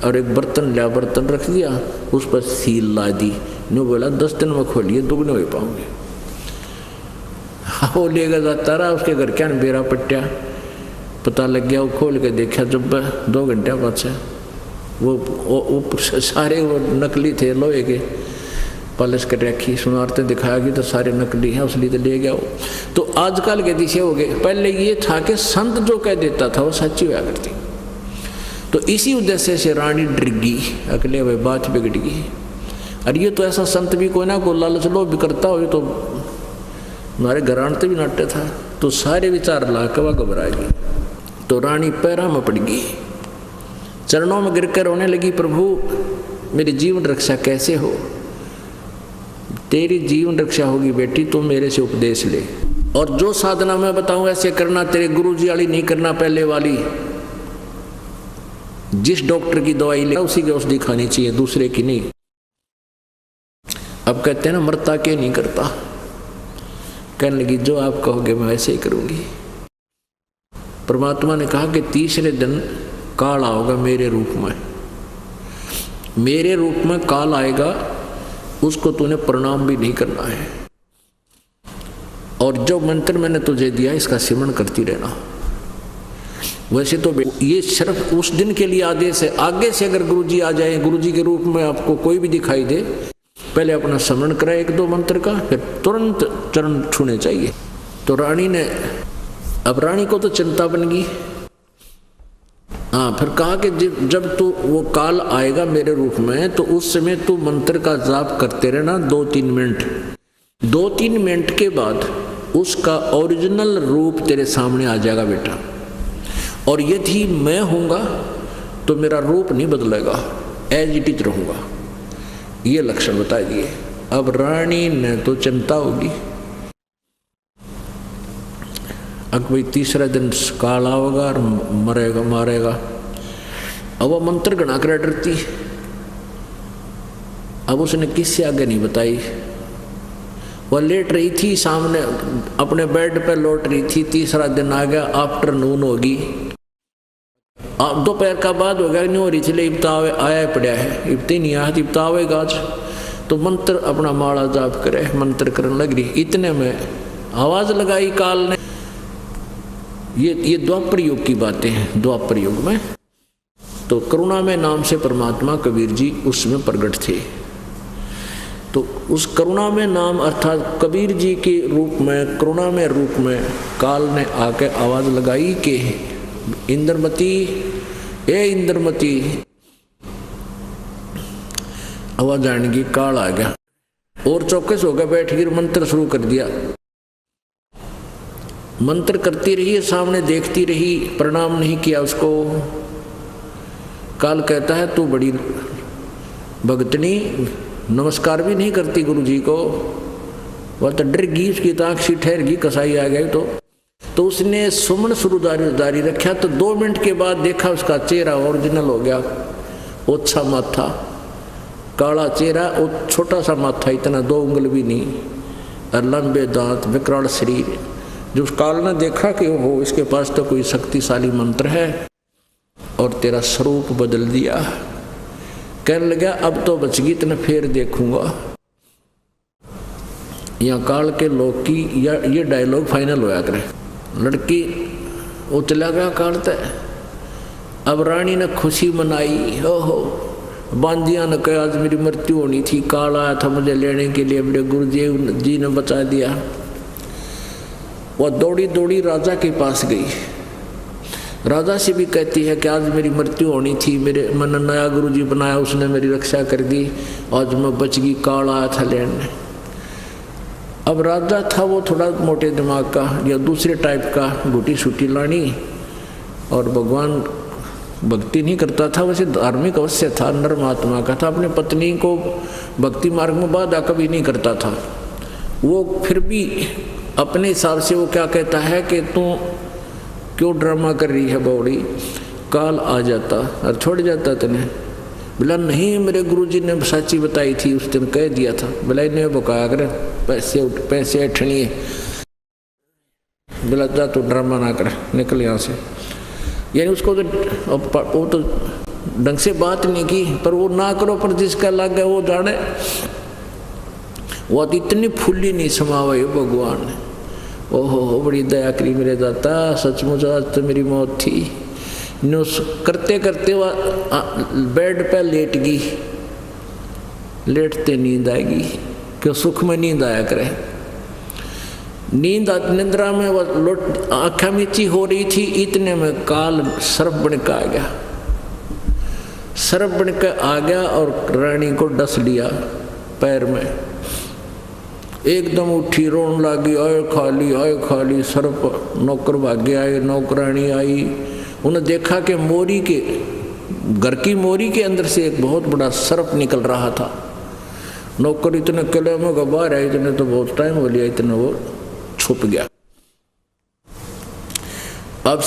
और एक बर्तन लिया, बर्तन रख दिया, उस पर सील ला दी। ने बोला 10 दिन में खोलिए दुगने हो पाओगे। वो लेगा जाता रहा, उसके घर क्या बेरा पट्टिया पता लग गया। वो खोल के देखा, जब 2 घंटे बाद से वो सारे वो नकली थे, लोहे के पॉलिश कर रखी, सुनारते दिखाया कि तो सारे नकली हैं, उसलिए तो ले गया वो। तो आजकल के दिशे हो गए। पहले ये था कि संत जो कह देता था वो सच्ची हुआ करती। तो इसी उद्देश्य से रानी डर गई, अगले भाई बात बिगड़ गई। और ये तो ऐसा संत भी कोई ना को लालच लो भी करता हो, तो हमारे घरानते भी नाट्य था। तो सारे विचार ला के वह घबरा गई। तो रानी पैरा में पड़ गई, चरणों में गिरकर रोने लगी, प्रभु मेरी जीवन रक्षा कैसे हो। तेरी जीवन रक्षा होगी बेटी, तुम मेरे से उपदेश ले, और जो साधना मैं बताऊं ऐसे करना, तेरे गुरुजी वाली नहीं करना, पहले वाली। जिस डॉक्टर की दवाई ले उसी की औषधि खानी चाहिए, दूसरे की नहीं। अब कहते हैं ना, मरता के नहीं करता। कहने लगी, जो आप कहोगे मैं वैसे ही करूंगी। परमात्मा ने कहा कि 3रे दिन काल आओगा मेरे रूप में, मेरे रूप में काल आएगा, उसको तूने प्रणाम भी नहीं करना है, और जो मंत्र मैंने तुझे दिया इसका सिमरण करती रहना। वैसे तो ये सिर्फ उस दिन के लिए आदेश है। आगे से अगर गुरुजी आ जाए, गुरुजी के रूप में आपको कोई भी दिखाई दे, पहले अपना स्मरण कराए 1-2 मंत्र का, फिर तुरंत चरण छूने चाहिए। तो रानी ने, अब रानी को तो चिंता बन गई। हाँ, फिर कहा कि जब तू वो काल आएगा मेरे रूप में, तो उस समय तू मंत्र का जाप करते रहना 2-3 मिनट। 2-3 मिनट के बाद उसका ओरिजिनल रूप तेरे सामने आ जाएगा बेटा। और यदि मैं हूँगा तो मेरा रूप नहीं बदलेगा, एज इट इज रहूँगा। ये लक्षण बता दिए। अब रानी ने तो चिंता होगी, अब भाई 3रा दिन काल आओगा और मरेगा मारेगा। अब वो मंत्र गणा कर डरती। अब उसने किससे आगे नहीं बताई। वह लेट रही थी सामने, अपने बेड पर लौट रही थी। 3रा दिन आ गया, आफ्टरनून होगी, अब दोपहर का बाद हो गया, नहीं हो रही चले इब्तावे आया पड़ा है, इब्ते नहीं आया, इब्तावेगा आज। तो मंत्र अपना माला जाप करे, मंत्र करने लग रही। इतने में आवाज लगाई काल ने, ये द्वापर युग की बातें हैं। द्वापर युग में तो करुणामय नाम से परमात्मा कबीर जी उसमें प्रकट थे। तो उस करुणामय नाम अर्थात कबीर जी के रूप में, करुणामय रूप में काल ने आके आवाज लगाई कि इंद्रमती, ए इंद्रमती, आवाज आने की, काल आ गया और चौकस होकर बैठ गिर मंत्र शुरू कर दिया। मंत्र करती रही, सामने देखती रही, प्रणाम नहीं किया उसको। काल कहता है तू बड़ी भगतनी, नमस्कार भी नहीं करती गुरु जी को। वह तो डर गई, उसकी ताक सी ठहर गई, कसाई आ गए। तो उसने सुमन शुरू जारी रखा। तो 2 मिनट के बाद देखा उसका चेहरा ओरिजिनल हो गया। ओछा माथा, काला चेहरा और छोटा सा माथा, इतना 2 उंगल भी नहीं, और लंबे दांत, विकराल शरीर। जो उस काल ने देखा कि वो इसके पास तो कोई शक्तिशाली मंत्र है और तेरा स्वरूप बदल दिया। कहने लगा अब तो बच गई, इतना फिर देखूंगा। यहाँ काल के लोग की ये डायलॉग फाइनल होया करे। लड़की वो चला गया काल तय। अब रानी ने खुशी मनाई, ओहो बांदिया ने कहा आज मेरी मृत्यु होनी थी, काल आया था मुझे लेने के लिए, मेरे गुरुदेव जी ने बचा दिया। वह दौड़ी दौड़ी राजा के पास गई। राजा से भी कहती है कि आज मेरी मृत्यु होनी थी, मेरे मन नया गुरुजी बनाया, उसने मेरी रक्षा कर दी, आज मैं बच गई, काल आया था लेने। अब राजा था वो थोड़ा मोटे दिमाग का या दूसरे टाइप का, घुटी छुटी लानी, और भगवान भक्ति नहीं करता था, वैसे धार्मिक अवश्य था, नरमात्मा का था। अपने पत्नी को भक्ति मार्ग में बाधा कभी नहीं करता था। वो फिर भी अपने हिसाब से वो क्या कहता है कि तू क्यों ड्रामा कर रही है बौड़ी, काल आ जाता और छोड़ जाता तने। बोला नहीं, मेरे गुरुजी ने साची बताई थी, उस दिन कह दिया था। बोला इन्हें बकाया कर, पैसे ठनिए। बोला जा तू ड्रामा ना कर, निकल यहाँ से। यानी उसको तो वो तो ढंग से बात नहीं की, पर वो ना करो, पर जिसका लग गया वो जाने। वो तो इतनी फुल्ली नहीं समावे भगवान ने। ओहो बड़ी दया करी मेरे दाता, सचमुच आज तो मेरी मौत थी। नो करते करते वह बेड पे लेट गई। लेटते नींद आएगी, क्यों सुख में नींद आया करे। निंद्रा में वह लोट आँखें मीची हो रही थी, इतने में काल सर्प बन के आ गया। सर्प बन के आ गया और रानी को डस लिया पैर में। एकदम उठी, रोन लगी, आए खाली। सर्प नौकर भागे आए, नौकरानी आई। उन्हें देखा कि मोरी के घर की मोरी के अंदर से एक बहुत बड़ा सर्प निकल रहा था। नौकर इतने किले में बाहर आए, इतने तो बहुत टाइम हो लिया, इतने वो छुप गया। अब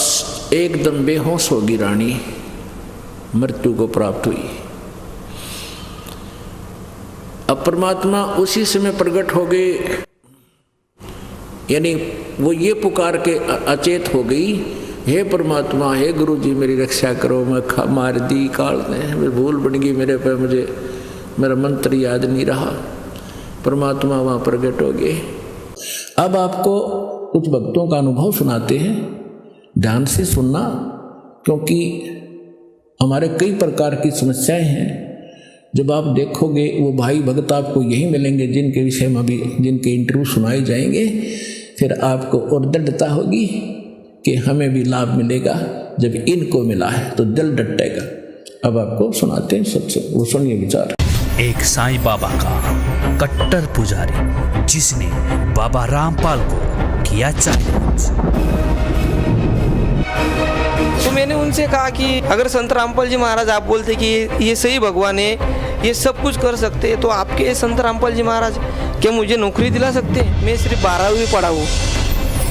एकदम बेहोश होगी रानी, मृत्यु को प्राप्त हुई। अब परमात्मा उसी समय प्रकट हो गए, यानी वो ये पुकार के अचेत हो गई, हे परमात्मा, हे गुरु जी मेरी रक्षा करो, मैं मार दी काल ने, भूल बन गई मेरे पे, मुझे मेरा मंत्र याद नहीं रहा। परमात्मा वहाँ प्रकट हो गए। अब आपको कुछ भक्तों का अनुभव सुनाते हैं, ध्यान से सुनना, क्योंकि हमारे कई प्रकार की समस्याएं हैं। जब आप देखोगे वो भाई भक्त आपको यही मिलेंगे जिनके विषय में अभी जिनके इंटरव्यू सुनाए जाएंगे, फिर आपको और दृढ़ता होगी कि हमें भी लाभ मिलेगा। जब इनको मिला है तो दिल डटेगा। अब आपको सुनाते हैं सत्संग, वो सुनिए विचार। एक साईं बाबा का कट्टर पुजारी जिसने बाबा रामपाल को किया चैलेंज। तो मैंने उनसे कहा कि अगर संत रामपाल जी महाराज आप बोलते कि ये सही भगवान है, ये सब कुछ कर सकते हैं, तो आपके संत रामपाल जी महाराज क्या मुझे नौकरी दिला सकते हैं? मैं सिर्फ 12वीं पढ़ा हूँ,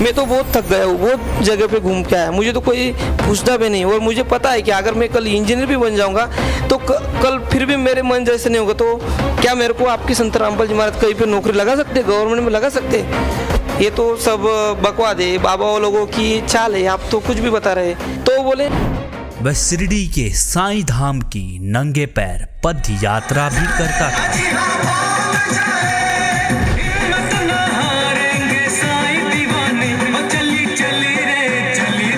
मैं तो बहुत थक गया हूँ, बहुत जगह पे घूम के आया, मुझे तो कोई पूछता भी नहीं। और मुझे पता है कि अगर मैं कल इंजीनियर भी बन जाऊँगा तो कल फिर भी मेरे मन जैसे नहीं होगा। तो क्या मेरे को आपके संत रामपाल जी महाराज कहीं पर नौकरी लगा सकते, गवर्नमेंट में लगा सकते? ये तो सब बकवाद है, बाबा लोगों की चाल है, आप तो कुछ भी बता रहे। तो बोले वह शिरडी के साईं धाम की नंगे पैर पद यात्रा भी करता था। चली रे चली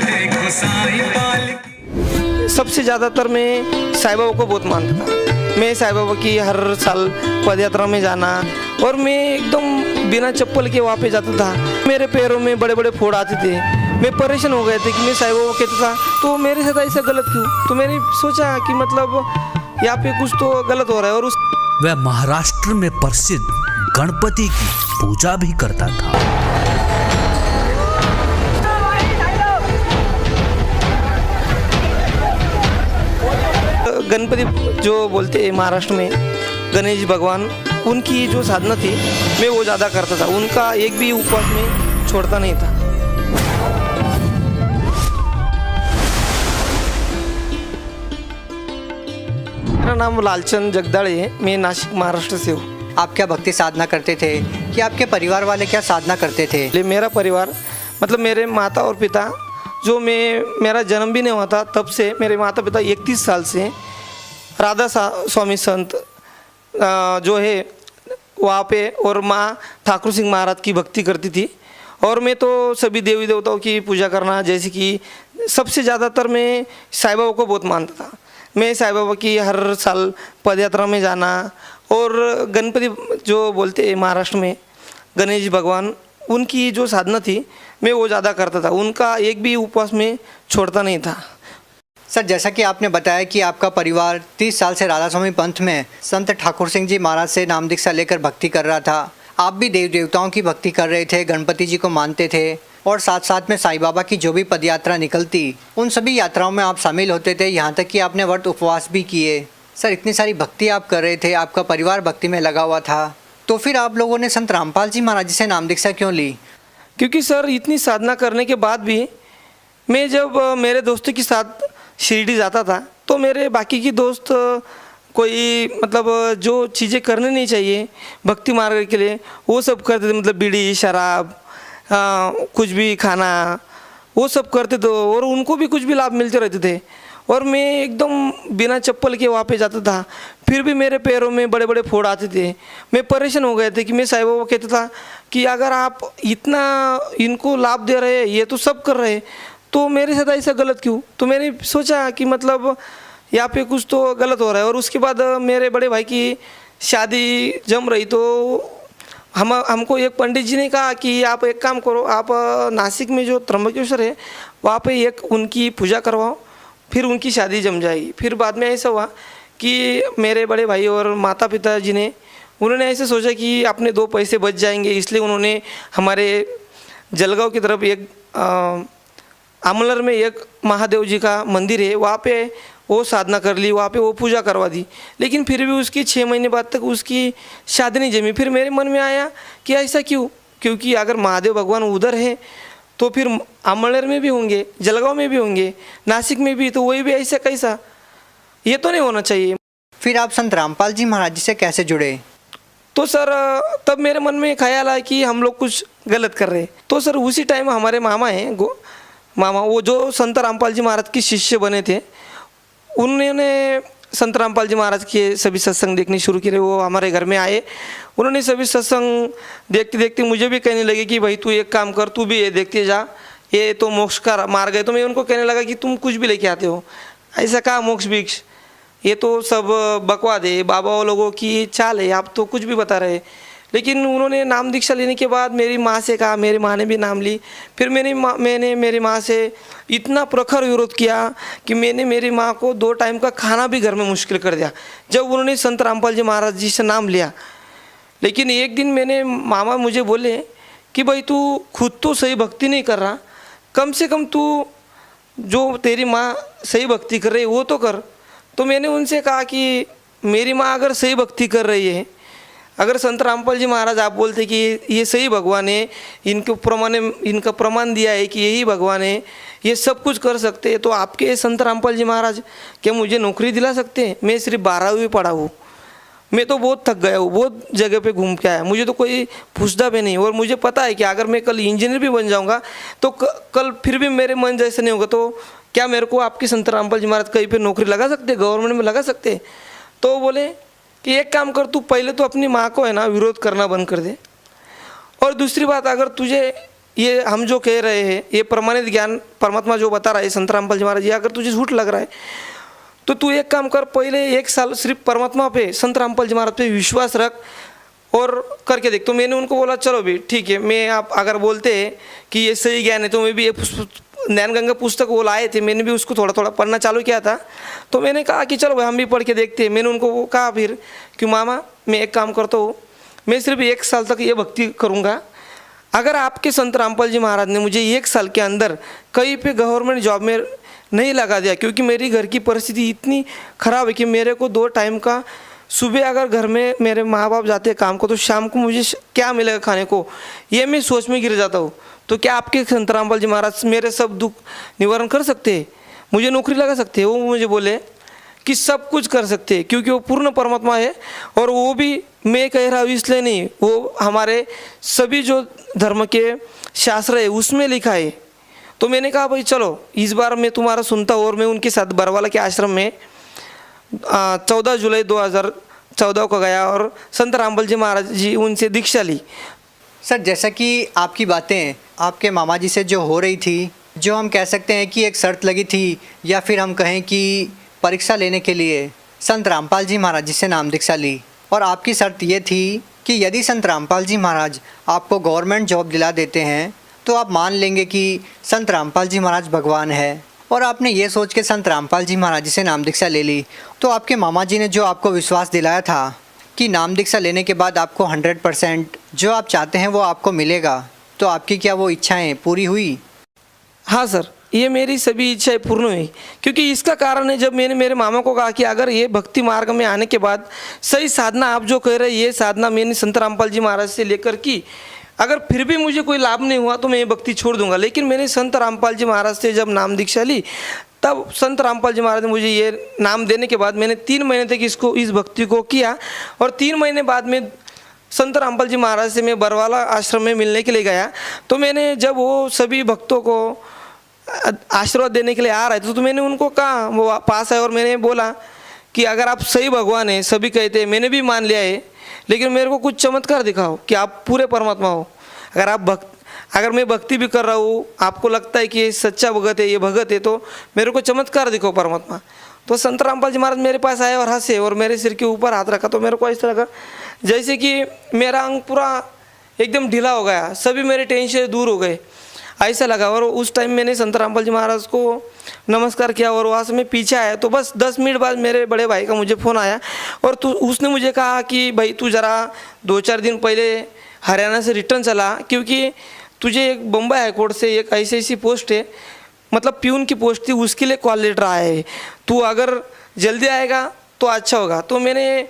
सबसे ज़्यादातर मैं साईं बाबा को बहुत मानता था। मैं साईं बाबा की हर साल पद यात्रा में जाना, और मैं एकदम बिना चप्पल के वहाँ पे जाता था। मेरे पैरों में बड़े बड़े फोड़ आते थे, मैं परेशान हो गए थे कि मैं साईं बाबा कहता था तो मेरे साथ ऐसा गलत क्यों। तो मैंने सोचा कि मतलब यहाँ पे कुछ तो गलत हो रहा है। और वह महाराष्ट्र में प्रसिद्ध गणपति की पूजा भी करता था। गणपति जो बोलते हैं महाराष्ट्र में गणेश भगवान, उनकी जो साधना थी मैं वो ज़्यादा करता था। उनका एक भी उपवास में छोड़ता नहीं था। मेरा नाम लालचंद जगदाळे है, मैं नासिक महाराष्ट्र से हूँ। आप क्या भक्ति साधना करते थे कि आपके परिवार वाले क्या साधना करते थे? मेरा परिवार मतलब मेरे माता और पिता, जो मेरा जन्म भी नहीं हुआ था तब से मेरे माता पिता 31 साल से राधा स्वामी संत जो है वहाँ पे, और माँ ठाकुर सिंह महाराज की भक्ति करती थी। और मैं तो सभी देवी देवताओं की पूजा करना, जैसे कि सबसे ज़्यादातर मैं साईं बाबा को बहुत मानता था। मैं साईं बाबा की हर साल पद यात्रा में जाना, और गणपति जो बोलते हैं महाराष्ट्र में गणेश भगवान, उनकी जो साधना थी मैं वो ज़्यादा करता था। उनका एक भी उपवास में छोड़ता नहीं था। सर, जैसा कि आपने बताया कि आपका परिवार 30 साल से राधा स्वामी पंथ में संत ठाकुर सिंह जी महाराज से नाम दीक्षा लेकर भक्ति कर रहा था। आप भी देव देवताओं की भक्ति कर रहे थे, गणपति जी को मानते थे, और साथ साथ में साईं बाबा की जो भी पद यात्रा निकलती उन सभी यात्राओं में आप शामिल होते थे। यहाँ तक कि आपने व्रत उपवास भी किए। सर, इतनी सारी भक्ति आप कर रहे थे, आपका परिवार भक्ति में लगा हुआ था, तो फिर आप लोगों ने संत रामपाल जी महाराज जी से नाम दीक्षा क्यों ली? क्योंकि सर इतनी साधना करने के बाद भी मैं जब मेरे दोस्तों के साथ शिरडी जाता था तो मेरे बाकी के दोस्त कोई मतलब जो चीज़ें करनी नहीं चाहिए भक्ति मार्ग के लिए वो सब करते थे। मतलब बीड़ी शराब कुछ भी खाना वो सब करते थे, और उनको भी कुछ भी लाभ मिलते रहते थे। और मैं एकदम बिना चप्पल के वहाँ पे जाता था, फिर भी मेरे पैरों में बड़े बड़े फोड़ आते थे। मैं परेशान हो गए थे कि मैं साईं बाबा कहता था कि अगर आप इतना इनको लाभ दे रहे हैं, ये तो सब कर रहे हैं, तो मेरे साथ ऐसा गलत क्यों। तो मैंने सोचा कि मतलब यहाँ पे कुछ तो गलत हो रहा है। और उसके बाद मेरे बड़े भाई की शादी जम रही, तो हमको एक पंडित जी ने कहा कि आप एक काम करो, आप नासिक में जो त्र्यंबकेश्वर है वहाँ पे एक उनकी पूजा करवाओ, फिर उनकी शादी जम जाएगी। फिर बाद में ऐसा हुआ कि मेरे बड़े भाई और माता पिता जी ने उन्होंने ऐसे सोचा कि अपने 2 पैसे बच जाएंगे, इसलिए उन्होंने हमारे जलगांव की तरफ एक आमलर में एक महादेव जी का मंदिर है, वहाँ पे वो साधना कर ली, वहाँ पे वो पूजा करवा दी। लेकिन फिर भी उसकी 6 महीने बाद तक उसकी शादी नहीं जमी। फिर मेरे मन में आया कि ऐसा क्यों, क्योंकि अगर महादेव भगवान उधर है तो फिर आमलर में भी होंगे, जलगांव में भी होंगे, नासिक में भी, तो वही भी ऐसा कैसा, ये तो नहीं होना चाहिए। फिर आप संत रामपाल जी महाराज जी से कैसे जुड़े? तो सर तब मेरे मन में ख्याल आया कि हम लोग कुछ गलत कर रहे हैं। तो सर उसी टाइम हमारे मामा हैं मामा, वो जो संत रामपाल जी महाराज के शिष्य बने थे, उन्होंने संत रामपाल जी महाराज के सभी सत्संग देखने शुरू किए। वो हमारे घर में आए, उन्होंने सभी सत्संग देखते देखते मुझे भी कहने लगे कि भाई तू एक काम कर, तू भी ये देखते जा, ये तो मोक्ष का मार्ग है। तो मैं उनको कहने लगा कि तुम कुछ भी लेके आते हो, ऐसा कहा मोक्ष भिक्ष, ये तो सब बकवाद है, बाबा लोगों की चाल है, आप तो कुछ भी बता रहे। लेकिन उन्होंने नाम दीक्षा लेने के बाद मेरी माँ से कहा, मेरी माँ ने भी नाम ली। फिर मैंने मेरी माँ से इतना प्रखर विरोध किया कि मैंने मेरी माँ को 2 टाइम का खाना भी घर में मुश्किल कर दिया जब उन्होंने संत रामपाल जी महाराज जी से नाम लिया। लेकिन एक दिन मैंने मामा मुझे बोले कि भाई तू खुद तो सही भक्ति नहीं कर रहा, कम से कम तू जो तेरी माँ सही भक्ति कर रही है वो तो कर। तो मैंने उनसे कहा कि मेरी माँ अगर सही भक्ति कर रही है, अगर संत रामपाल जी महाराज आप बोलते कि ये सही भगवान है, इनका प्रमाण दिया है कि यही भगवान है, ये सब कुछ कर सकते हैं, तो आपके संत रामपाल जी महाराज क्या मुझे नौकरी दिला सकते हैं? मैं सिर्फ 12वीं पढ़ा हूँ, मैं तो बहुत थक गया हूँ, बहुत जगह पे घूम के आया, मुझे तो कोई पूछता भी नहीं। और मुझे पता है कि अगर मैं कल इंजीनियर भी बन जाऊँगा तो कल फिर भी मेरे मन जैसे नहीं होगा, तो क्या मेरे को आपके संत रामपाल जी महाराज कहीं पर नौकरी लगा सकते, गवर्नमेंट में लगा सकते? तो बोले कि एक काम कर, तू पहले तो अपनी माँ को है ना विरोध करना बंद कर दे, और दूसरी बात अगर तुझे ये हम जो कह रहे हैं ये प्रमाणित ज्ञान परमात्मा जो बता रहा है संत रामपाल जी महाराज, ये अगर तुझे झूठ लग रहा है तो तू एक काम कर, पहले 1 साल सिर्फ परमात्मा पे संत रामपाल जी महाराज पे विश्वास रख और करके देख। तो मैंने उनको बोला चलो भी ठीक है, मैं आप अगर बोलते हैं कि ये सही ज्ञान है तो मैं भी ये ज्ञान गंगा पुस्तक वो लाए थे, मैंने भी उसको थोड़ा थोड़ा पढ़ना चालू किया था। तो मैंने कहा कि चलो भाई हम भी पढ़ के देखते हैं। मैंने उनको वो कहा फिर कि मामा मैं एक काम करता हूँ, मैं सिर्फ 1 साल तक ये भक्ति करूँगा, अगर आपके संत रामपाल जी महाराज ने मुझे 1 साल के अंदर कहीं पे गवर्नमेंट जॉब में नहीं लगा दिया, क्योंकि मेरी घर की परिस्थिति इतनी ख़राब है कि मेरे को 2 टाइम का, सुबह अगर घर में मेरे माँ बाप जाते हैं काम को तो शाम को मुझे क्या मिलेगा खाने को, ये मैं सोच में गिर जाता हूँ। तो क्या आपके संत रामपाल जी महाराज मेरे सब दुख निवारण कर सकते हैं, मुझे नौकरी लगा सकते हैं? वो मुझे बोले कि सब कुछ कर सकते हैं, क्योंकि वो पूर्ण परमात्मा है और वो भी मैं कह रहा हूँ इसलिए नहीं, वो हमारे सभी जो धर्म के शास्त्र है उसमें लिखा है। तो मैंने कहा भाई चलो इस बार मैं तुम्हारा सुनता हूँ, और मैं उनके साथ बरवाला के आश्रम में 14 जुलाई 2014 को गया और संत रामपाल जी महाराज जी उनसे दीक्षा ली। सर, जैसा कि आपकी बातें आपके मामा जी से जो हो रही थी, जो हम कह सकते हैं कि एक शर्त लगी थी या फिर हम कहें कि परीक्षा लेने के लिए संत रामपाल जी महाराज जी से नाम दीक्षा ली, और आपकी शर्त ये थी कि यदि संत रामपाल जी महाराज आपको गवर्नमेंट जॉब दिला देते हैं तो आप मान लेंगे कि संत रामपाल जी महाराज भगवान है, और आपने ये सोच के संत रामपाल जी महाराज जी से नाम दीक्षा ले ली। तो आपके मामा जी ने जो आपको विश्वास दिलाया था कि नाम दीक्षा लेने के बाद आपको 100% जो आप चाहते हैं वो आपको मिलेगा, तो आपकी क्या वो इच्छाएं पूरी हुई? हाँ सर, ये मेरी सभी इच्छाएं पूर्ण हुई, क्योंकि इसका कारण है जब मैंने मेरे मामा को कहा कि अगर ये भक्ति मार्ग में आने के बाद सही साधना आप जो कह रहे हैं ये साधना मैंने संत रामपाल जी महाराज से लेकर की, अगर फिर भी मुझे कोई लाभ नहीं हुआ तो मैं ये भक्ति छोड़ दूंगा। लेकिन मैंने संत रामपाल जी महाराज से जब नाम दीक्षा ली तब संत रामपाल जी महाराज ने मुझे ये नाम देने के बाद मैंने 3 महीने तक इस भक्ति को किया, और 3 महीने बाद में संत रामपाल जी महाराज से मैं बरवाला आश्रम में मिलने के लिए गया। तो मैंने जब वो सभी भक्तों को आशीर्वाद देने के लिए आ रहे थे तो मैंने उनको कहा, वो पास आए और मैंने बोला कि अगर आप सही भगवान हैं, सभी कहते हैं, मैंने भी मान लिया है, लेकिन मेरे को कुछ चमत्कार दिखाओ कि आप पूरे परमात्मा हो। अगर मैं भक्ति भी कर रहा हूँ, आपको लगता है कि ये सच्चा भगत है, ये भगत है, तो मेरे को चमत्कार दिखाओ परमात्मा। तो संत रामपाल जी महाराज मेरे पास आए और हंसे और मेरे सिर के ऊपर हाथ रखा। तो मेरे को ऐसा लगा जैसे कि मेरा अंग पूरा एकदम ढीला हो गया, सभी मेरे टेंशन दूर हो गए, ऐसा लगा। और उस टाइम मैंने संत रामपाल जी महाराज को नमस्कार किया और वहाँ से मैं पीछे आया। तो बस 10 मिनट बाद मेरे बड़े भाई का मुझे फ़ोन आया और उसने मुझे कहा कि भाई तू ज़रा 2-4 दिन पहले हरियाणा से रिटर्न चला, क्योंकि तुझे एक बम्बई हाईकोर्ट से एक ऐसी पोस्ट है, मतलब प्यून की पोस्ट थी, उसके लिए कॉल लेटर आया है, तू अगर जल्दी आएगा तो अच्छा होगा। तो मैंने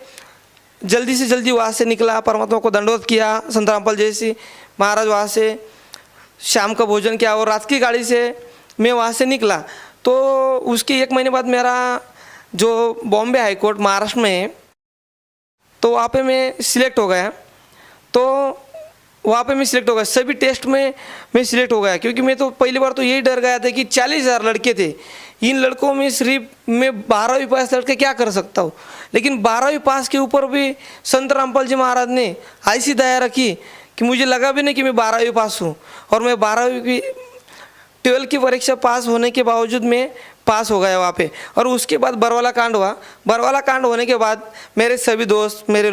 जल्दी से जल्दी वहाँ से निकला, परमात्मा को दंडवत किया, संत रामपाल जी महाराज वहाँ से शाम का भोजन किया और रात की गाड़ी से मैं वहाँ से निकला। तो उसके 1 महीने बाद मेरा जो बॉम्बे हाई कोर्ट महाराष्ट्र में है, तो वहाँ पे मैं सिलेक्ट हो गया। तो वहाँ पे मैं सिलेक्ट हो गया, सभी टेस्ट में मैं सिलेक्ट हो गया, क्योंकि मैं तो पहली बार तो यही डर गया था कि 40,000 लड़के थे, इन लड़कों में सिर्फ मैं 12वीं पास लड़के क्या कर सकता हूँ। लेकिन 12वीं पास के ऊपर भी संत रामपाल जी महाराज ने ऐसी दया रखी कि मुझे लगा भी नहीं कि मैं 12वीं पास हूँ, और मैं 12वीं की परीक्षा पास होने के बावजूद मैं पास हो गया वहाँ पे। और उसके बाद बरवाला कांड हुआ। बरवाला कांड होने के बाद मेरे सभी दोस्त, मेरे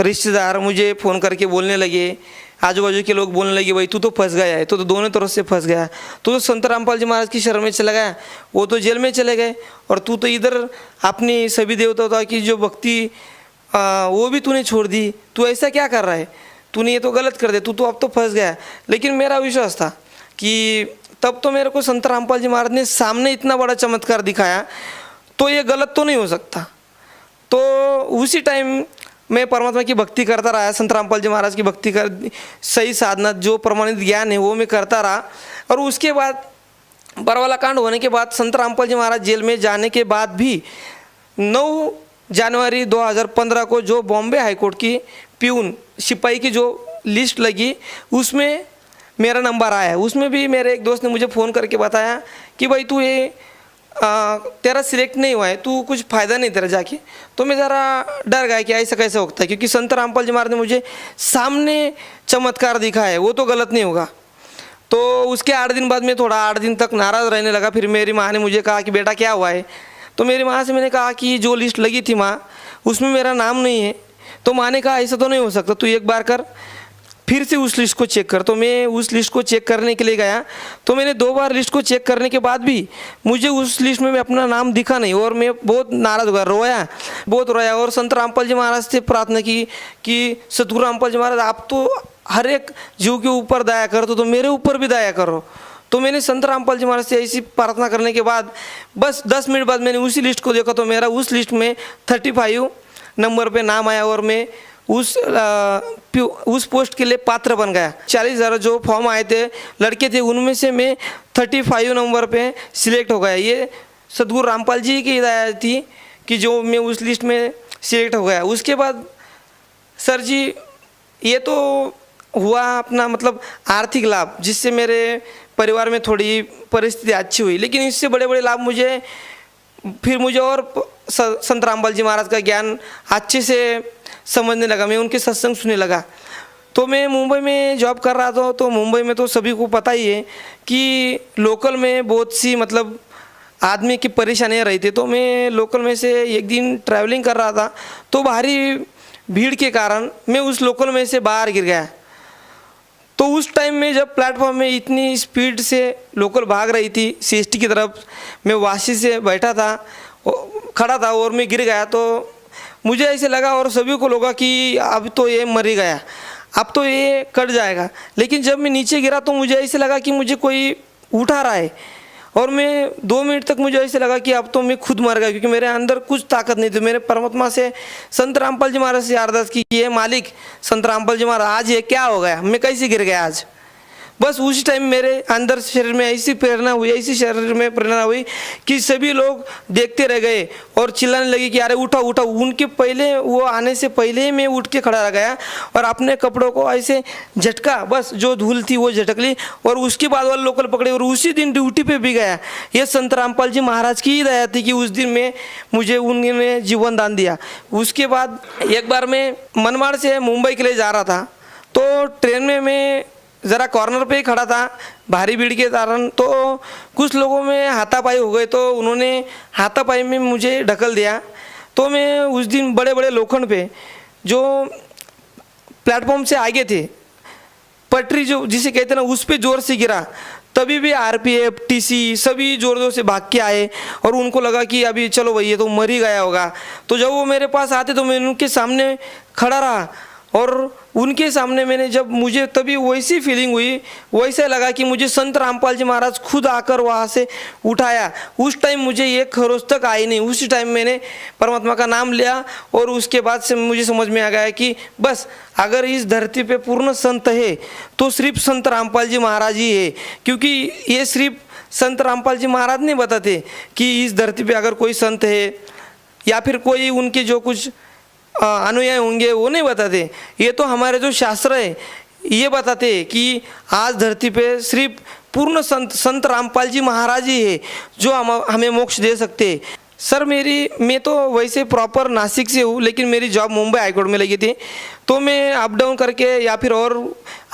रिश्तेदार मुझे फ़ोन करके बोलने लगे, आजू बाजू के लोग बोलने लगे, भाई तू तो फंस गया है, तो दोनों तरफ से फंस गया, तो संत रामपाल जी महाराज की शरण में चला गया, वो तो जेल में चले गए, और तू तो इधर अपनी सभी देवताओं की जो भक्ति वो भी तूने छोड़ दी, तू ऐसा क्या कर रहा है, तूने ये तो गलत कर दे, तू तो अब तो फंस गया। लेकिन मेरा विश्वास था कि तब तो मेरे को संत रामपाल जी महाराज ने सामने इतना बड़ा चमत्कार दिखाया, तो ये गलत तो नहीं हो सकता। तो उसी टाइम मैं परमात्मा की भक्ति करता रहा, संत रामपाल जी महाराज की भक्ति कर, सही साधना जो प्रमाणित ज्ञान है वो मैं करता रहा। और उसके बाद बरवाला कांड होने के बाद संत रामपाल जी महाराज जेल में जाने के बाद भी 9 जनवरी 2015 को जो बॉम्बे हाईकोर्ट की प्यून सिपाही की जो लिस्ट लगी उसमें मेरा नंबर आया है। उसमें भी मेरे एक दोस्त ने मुझे फ़ोन करके बताया कि भाई तू ये तेरा सिलेक्ट नहीं हुआ है, तू कुछ फ़ायदा नहीं तेरा जाके। तो मैं ज़रा डर गया कि ऐसा कैसे होता है, क्योंकि संत रामपाल जी महाराज ने मुझे सामने चमत्कार दिखा है, वो तो गलत नहीं होगा। तो उसके 8 दिन बाद मैं थोड़ा 8 दिन तक नाराज़ रहने लगा। फिर मेरी माँ ने मुझे कहा कि बेटा क्या हुआ है। तो मेरी माँ से मैंने कहा कि जो लिस्ट लगी थी माँ, उसमें मेरा नाम नहीं है। तो माँ ने कहा ऐसा तो नहीं हो सकता, तू एक बार कर, फिर से उस लिस्ट को चेक कर। तो मैं उस लिस्ट को चेक करने के लिए गया। तो मैंने 2 बार लिस्ट को चेक करने के बाद भी मुझे उस लिस्ट में अपना नाम दिखा नहीं, और मैं बहुत नाराज़ हुआ, बहुत रोया। और संत रामपाल जी महाराज से प्रार्थना की कि सतगुरु रामपाल जी महाराज, आप तो हर एक जीव के ऊपर दया करते, तो मेरे ऊपर भी दया करो। तो मैंने संत रामपाल जी महाराज से ऐसी प्रार्थना करने के बाद बस 10 मिनट बाद मैंने उसी लिस्ट को देखा, तो मेरा उस लिस्ट में 35 नंबर पे नाम आया, और मैं उस पोस्ट के लिए पात्र बन गया। 40,000 जो फॉर्म आए थे लड़के थे, उनमें से मैं 35 नंबर पे सिलेक्ट हो गया। ये सतगुरु रामपाल जी की हिदायत थी कि जो मैं उस लिस्ट में सिलेक्ट हो गया। उसके बाद सर जी ये तो हुआ अपना मतलब आर्थिक लाभ, जिससे मेरे परिवार में थोड़ी परिस्थिति अच्छी हुई, लेकिन इससे बड़े बड़े लाभ मुझे और संत रामपाल जी महाराज का ज्ञान अच्छे से समझने लगा। मैं उनके सत्संग सुनने लगा। तो मैं मुंबई में जॉब कर रहा था। तो मुंबई में तो सभी को पता ही है कि लोकल में बहुत सी मतलब आदमी की परेशानियाँ रहती। तो मैं लोकल में से एक दिन ट्रैवलिंग कर रहा था, तो भारी भीड़ के कारण मैं उस लोकल में से बाहर गिर गया। तो उस टाइम में जब प्लेटफॉर्म में इतनी स्पीड से लोकल भाग रही थी CST की तरफ, मैं वाशी से खड़ा था और मैं गिर गया। तो मुझे ऐसे लगा और सभी को लगा कि अब तो ये मर ही गया, अब तो ये कट जाएगा। लेकिन जब मैं नीचे गिरा तो मुझे ऐसे लगा कि मुझे कोई उठा रहा है, और मैं 2 मिनट तक मुझे ऐसे लगा कि अब तो मैं खुद मर गया, क्योंकि मेरे अंदर कुछ ताकत नहीं थी। मेरे परमात्मा से संत रामपाल जी महाराज से अरदास की, ये मालिक संत रामपाल जी महाराज, आज ये क्या हो गया, मैं कैसे गिर गया आज। बस उसी टाइम मेरे अंदर शरीर में ऐसी प्रेरणा हुई कि सभी लोग देखते रह गए और चिल्लाने लगे कि अरे उठा उठा। उनके पहले, वो आने से पहले ही मैं उठ के खड़ा रह गया और अपने कपड़ों को ऐसे झटका, बस जो धूल थी वो झटक ली, और उसके बाद वाले लोकल पकड़े और उसी दिन ड्यूटी पे भी गया। ये संत रामपाल जी महाराज की ही दया थी कि उस दिन में मुझे उन्होंने जीवन दान दिया। उसके बाद एक बार मैं मनमाड़ से मुंबई के लिए जा रहा था, तो ट्रेन में मैं ज़रा कॉर्नर पे ही खड़ा था भारी भीड़ के कारण। तो कुछ लोगों में हाथापाई हो गए, तो उन्होंने हाथापाई में मुझे ढकल दिया। तो मैं उस दिन बड़े बड़े लोखंड पे जो प्लेटफॉर्म से आगे थे, पटरी जो जिसे कहते हैं ना, उस पर ज़ोर से गिरा। तभी भी RPF TC सभी ज़ोर ज़ोर से भाग के आए, और उनको लगा कि अभी चलो भाई ये तो मर ही गया होगा। तो जब वो मेरे पास आते तो मैं उनके सामने खड़ा रहा, और उनके सामने मैंने जब मुझे तभी वैसी फीलिंग हुई, वैसे लगा कि मुझे संत रामपाल जी महाराज खुद आकर वहाँ से उठाया। उस टाइम मुझे ये खरोच तक आई नहीं। उसी टाइम मैंने परमात्मा का नाम लिया, और उसके बाद से मुझे समझ में आ गया कि बस अगर इस धरती पे पूर्ण संत है तो सिर्फ संत रामपाल जी महाराज ही है। क्योंकि ये सिर्फ संत रामपाल जी महाराज नहीं बताते कि इस धरती पे अगर कोई संत है या फिर कोई उनके जो कुछ अनुयायी होंगे वो नहीं बताते। ये तो हमारे जो शास्त्र है ये बताते कि आज धरती पे सिर्फ पूर्ण संत रामपाल जी महाराज ही है जो हमें मोक्ष दे सकते हैं। सर मैं तो वैसे प्रॉपर नासिक से हूँ, लेकिन मेरी जॉब मुंबई हाईकोर्ट में लगी थी। तो मैं अप डाउन करके या फिर और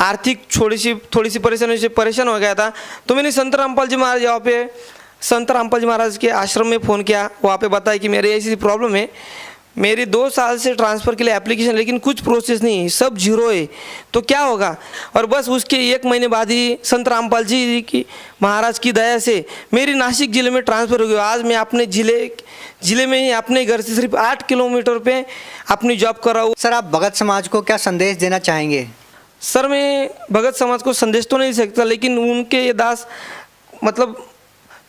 आर्थिक थोड़ी सी परेशानी से परेशान हो गया था। तो मैंने संत रामपाल जी महाराज यहाँ पे संत रामपाल जी महाराज के आश्रम में फ़ोन किया। वहाँ पे बताया कि मेरी ऐसी प्रॉब्लम है, मेरी 2 साल से ट्रांसफ़र के लिए एप्लीकेशन, लेकिन कुछ प्रोसेस नहीं है, सब जीरो है, तो क्या होगा। और बस उसके 1 महीने बाद ही संत रामपाल जी की महाराज की दया से मेरी नासिक ज़िले में ट्रांसफ़र हो गई। आज मैं अपने ज़िले में ही अपने घर से सिर्फ 8 किलोमीटर पे अपनी जॉब कर रहा हूँ। सर, आप भगत समाज को क्या संदेश देना चाहेंगे? सर, मैं भगत समाज को संदेश तो नहीं सकता, लेकिन उनके ये दास मतलब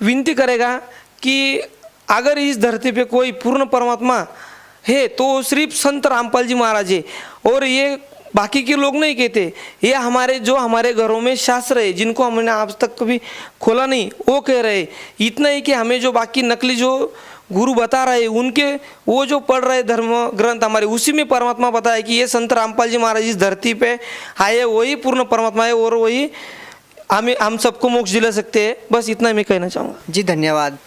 विनती करेगा कि अगर इस धरती पे कोई पूर्ण परमात्मा है तो सिर्फ संत रामपाल जी महाराज है। और ये बाकी के लोग नहीं कहते, ये हमारे घरों में शास्त्र है जिनको हमने आज तक कभी खोला नहीं, वो कह रहे। इतना ही कि हमें जो बाकी नकली जो गुरु बता रहे उनके वो जो पढ़ रहे धर्म ग्रंथ हमारे, उसी में परमात्मा बताया कि ये संत रामपाल जी महाराज इस धरती पे आए, वही पूर्ण परमात्मा है और वही हम सबको मोक्ष दिला सकते हैं। बस इतना मैं कहना चाहूँगा। जी, धन्यवाद।